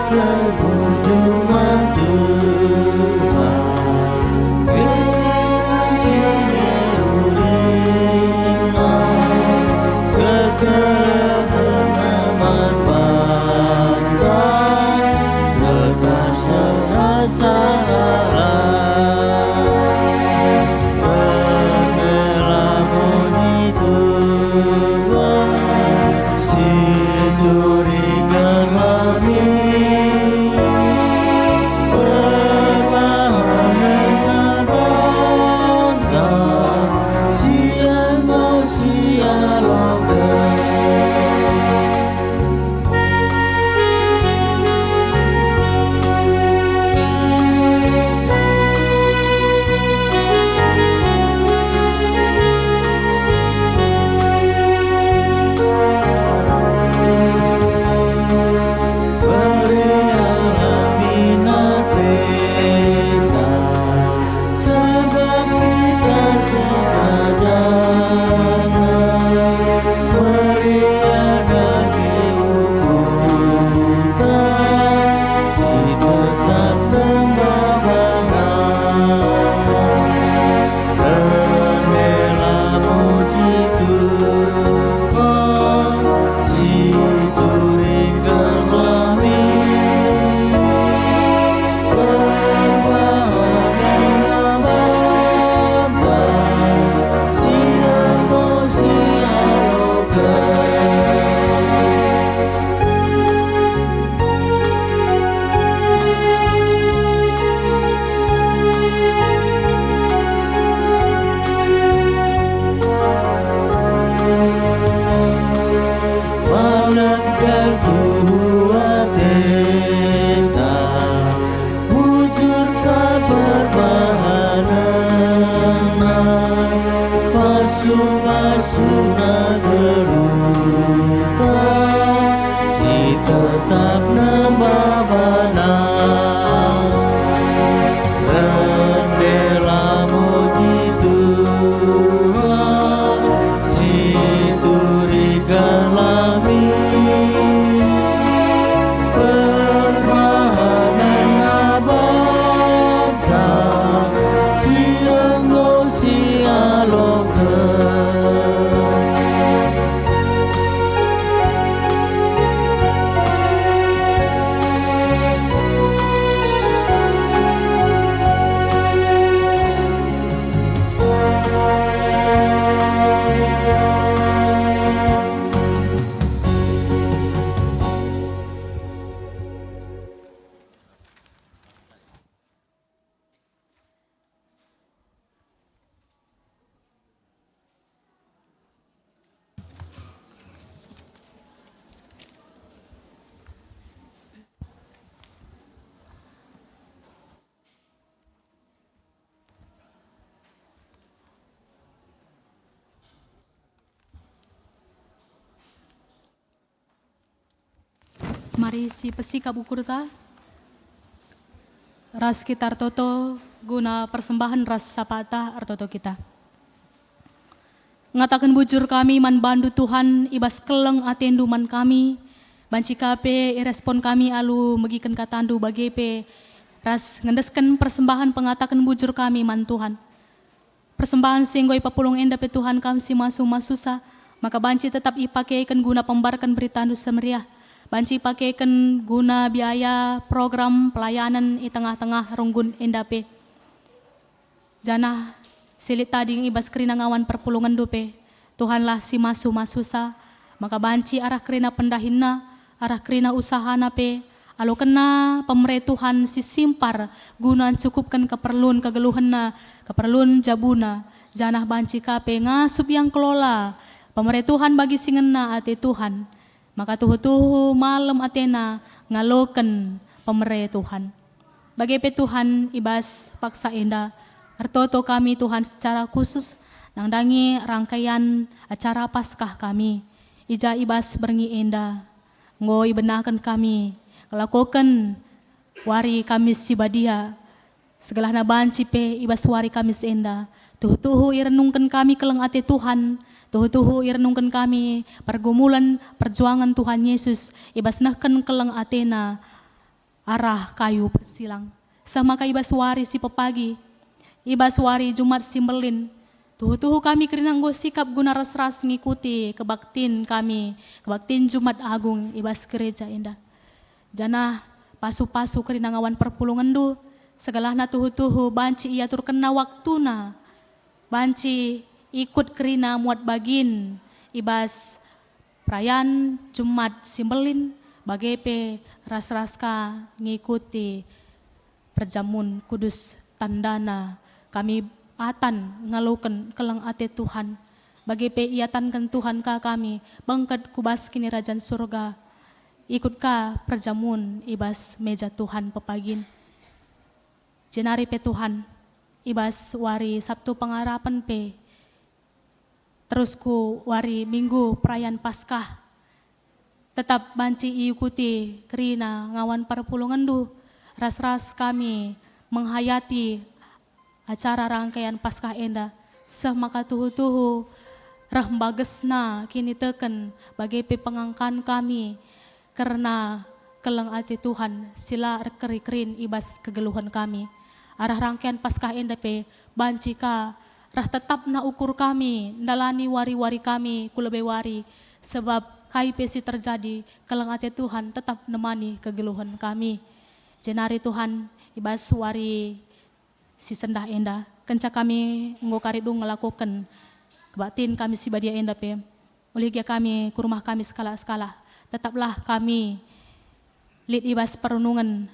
Kebutuhan Tuhan, Mari si pesikap ukur ta. Ras kita artoto guna persembahan ras sapata artoto kita. Ngatakan bujur kami man bandu Tuhan ibas keleng atendu man kami. Banci kape irespon kami alu megikan katandu bagepe. Ras ngendeskan persembahan pengatakan bujur kami man Tuhan. Persembahan singgoi papulung enda pe Tuhan kami si masu-masusa. Maka banci tetap ipakaikan guna pembarkan berita anu semeriah. Banci pakaikan guna biaya program pelayanan di tengah-tengah ronggun endape. Jana silit tadi yang ibas kerina ngawan perpulungan dope. Tuhanlah si masu-masusa. Maka banci arah kerina pendahinna, arah kerina usahana pe. Alo kena pemere Tuhan si simpar guna cukupkan keperluan kegeluhanna, keperluan jabuna. Janah banci kape ngasup yang kelola. Pemere Tuhan bagi singena ate Tuhan. Maka tuhu-tuhu malam atena ngaloken pemere Tuhan. Bagi pe Tuhan ibas paksa enda. Artoto kami Tuhan secara khusus nangdangi rangkaian acara Paskah kami. Ija ibas berngi enda. Ngoi benahkan kami. Kelakoken wari Kamis sibadia. Segala na banci pe ibas wari Kamis enda. Tuhu-tuhu irenungkan kami keleng ate Tuhan. Tuhu-tuhu irenungkan kami pergumulan perjuangan Tuhan Yesus ibasnahkan keleng atena arah kayu persilang. Sama ka ibas wari si pepagi, ibas wari Jumat Simbelin. Tuhu-tuhu kami kerinanggo sikap guna ras-ras ngikuti kebaktin kami, kebaktin Jumat Agung ibas gereja indah. Jana pasu-pasu kerinangawan perpulungan du, segalahna tuhu-tuhu banci ia turkena waktuna, banci ikut kerina muat bagin ibas perayaan Jumat Simbelin bagepe ras-raska ngikuti perjamun kudus tandana kami atan ngaluken keleng ate Tuhan bagepe iatankan Tuhan ka kami bangkat kubas kini rajan surga ikut ka perjamun ibas meja Tuhan pepagin jenari pe Tuhan ibas wari Sabtu pengarapan pe. Terus ku wari Minggu perayaan Paskah. Tetap banci ikuti kerina ngawan perpulungan du. Ras-ras kami menghayati acara rangkaian Paskah enda. Semaka tuhu-tuhu rah bagesna kini teken bagi pengangkan kami. Karena keleng ati Tuhan sila keri-kerin ibas kegeluhan kami. Arah rangkaian Paskah enda pe banci ka rah tetap na ukur kami, ndalani wari-wari kami, kulebe wari, sebab kai pesi terjadi, keleng ate Tuhan tetap nemani kegeluhan kami. Jenari Tuhan, ibas wari si sendah enda, kenca kami nggo karidung ngelakukan kebatin kami si badia enda pe, uligia kami ke rumah kami skala-skala, tetaplah kami lid ibas perenungan,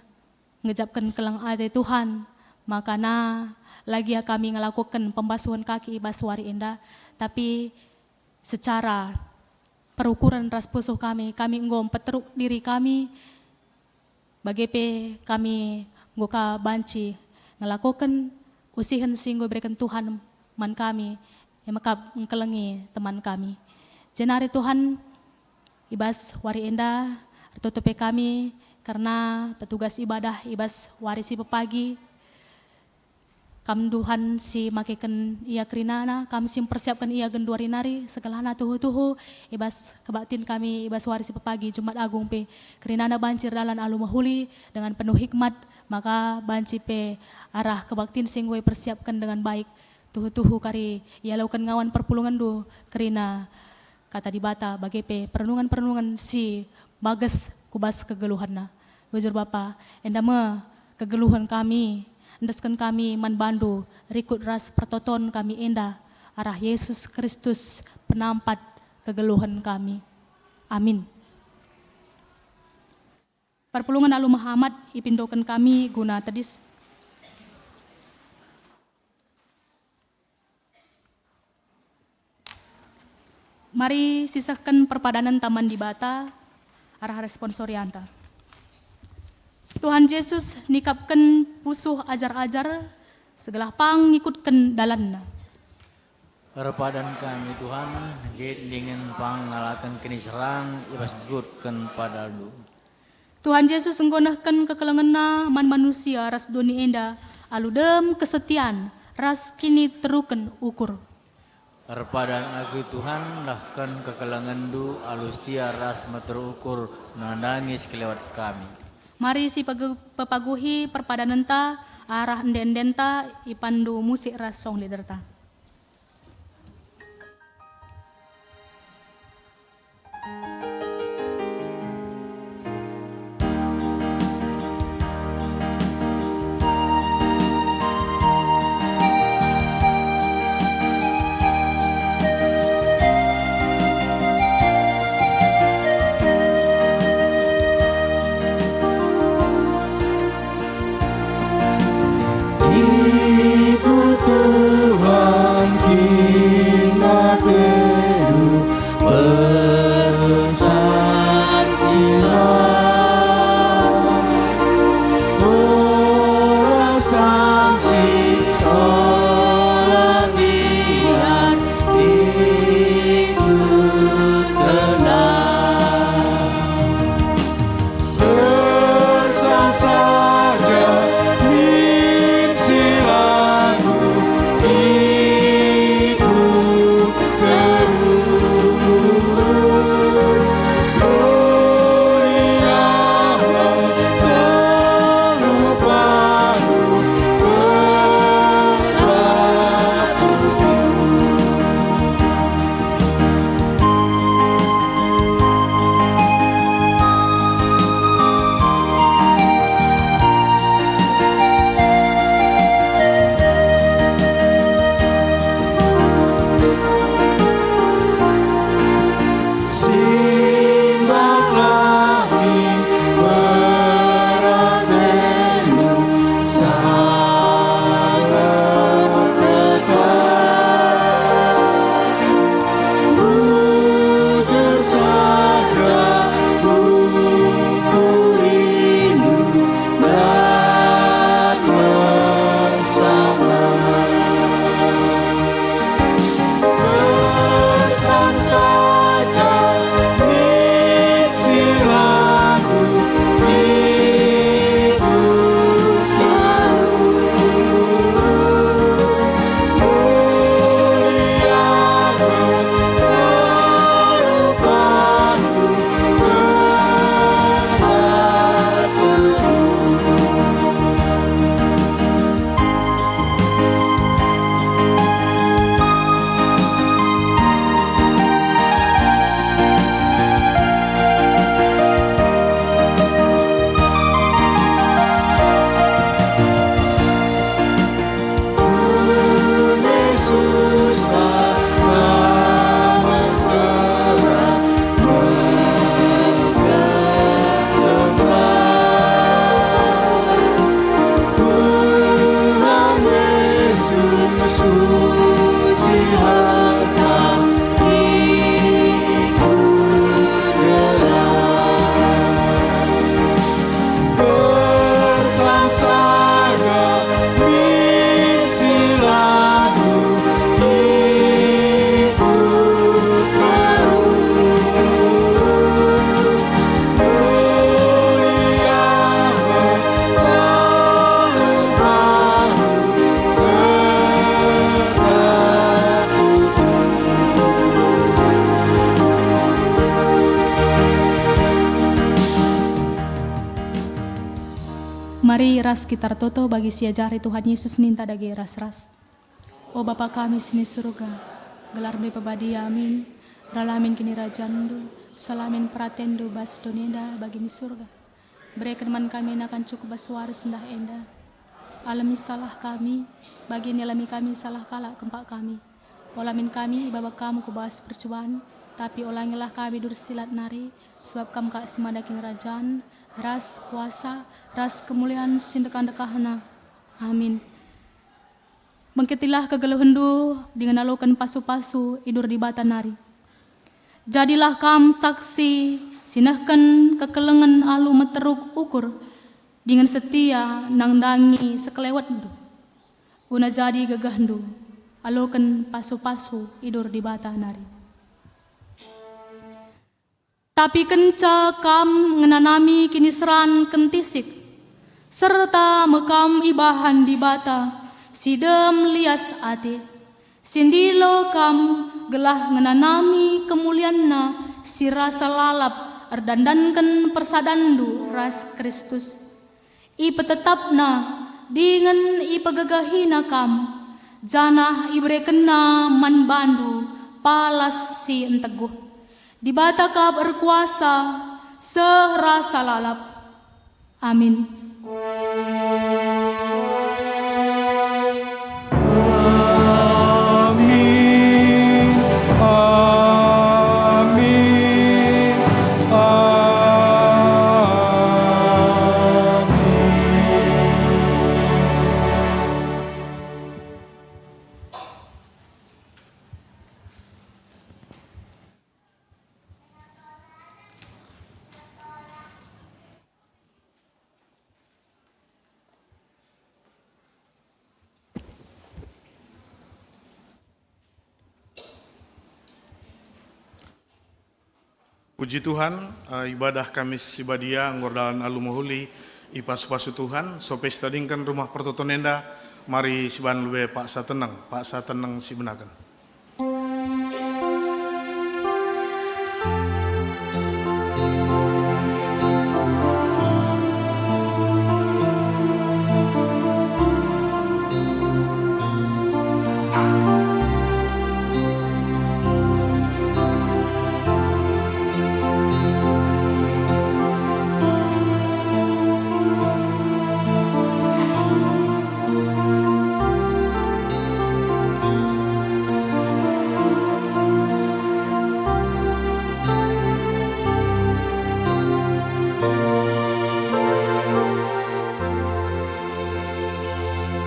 ngejapkan keleng ate Tuhan, makana lagi ya kami ngelakukan pembasuhan kaki ibas wari enda, tapi secara perukuran ras pusuh kami ngom peteruk diri kami, bagepe kami ngoka banci ngelakukan usihan singgo berikan Tuhan man kami, yang makap ngkelengi teman kami. Jenari Tuhan ibas wari enda, tutupi kami karena petugas ibadah ibas wari si pepagi. Kam Tuhan si makikan ia kerinana, kami si persiapkan ia genduari nari, segalana tuhu-tuhu, ibas kebatin kami, ibas wari si pepagi, Jumat Agung pe, kerinana bancir dalan alu mahuli, dengan penuh hikmat, maka banci pe, arah kebaktin singgoy persiapkan dengan baik, tuhu-tuhu kari, ia laukan ngawan perpulungan du, kerina, kata di bata, bagi pe, perenungan-perenungan si bagas kubas kegeluhanna, bujur Bapa, endame kegeluhan kami, endaskan kami man bandu, rikut ras pertoton kami enda, arah Yesus Kristus penampat kegeluhan kami. Amin. Perpulungan alu Muhammad ipindokan kami guna tadis. Mari sisakan perpadanan taman di bata, arah responsorianta. Tuhan Yesus nikapkan pusuh ajar-ajar, segala pang ngikutkan dalanna. Perpadan kami Tuhan, git dingin pangalakan kini serang, ibas gutkan pada lu. Tuhan Yesus nggonahkan kekelengena man manusia ras doni enda aludem kesetiaan ras kini teruken ukur. Arpadan agi Tuhan lahkan kekelangan du alustia ras meterukur nandangis kelewat kami. Mari si pepaguhi perpadanenta arah endendenta ipandu musik ras song liderta. Mari ras kita toto bagi siajari Tuhan Yesus ninta dagi ras-ras. O Bapa kami sini surga, gelar me pabadi amin, ralamin kini rajandu, salamin pratendu bas donenda bagi ni surga. Berikan man kami akan cukup baswara sendah enda. Alami salah kami, bagi nilami kami salah kalah kempak kami. Olamin kami baba kamu kubahas percuan, tapi olangilah kami dursilat nari, sebab kamu kak semadakin rajaan, ras kuasa, ras kemuliaan sindekan dekahna. Amin. Bangkitilah kegeluhendu dengan alokan pasu-pasu idur di bata nari. Jadilah kam saksi sinahkan kekelengan alu meteruk ukur dengan setia nangdangi sekelewat du. Una jadi gegahdu alokan pasu-pasu idur di bata nari. Tapi kenca kam ngenanami kinisran kentisik, serta mekam ibahan di bata, sidem lias ate. Sindilo kam gelah ngenanami kemulianna, si rasa lalap erdandankan persadandu ras Kristus. I petetapna dengan i pegagahina kam, janah ibrekena man bandu palas si enteguh. Di bata ka berkuasa serasa lalap. Amin. Amin. Amin. Puji Tuhan, ibadah Kamis Sibadia ngordalan alumuhuli ipas-pasu Tuhan, sope stadingkan rumah pertotonenda, mari siban lube Pak Satenang si benakan.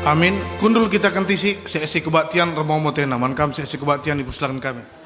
Amin. Kundul kita kentisi seesi kebaktian remau motena. Mankam seesi kebaktian ibu silakan kami.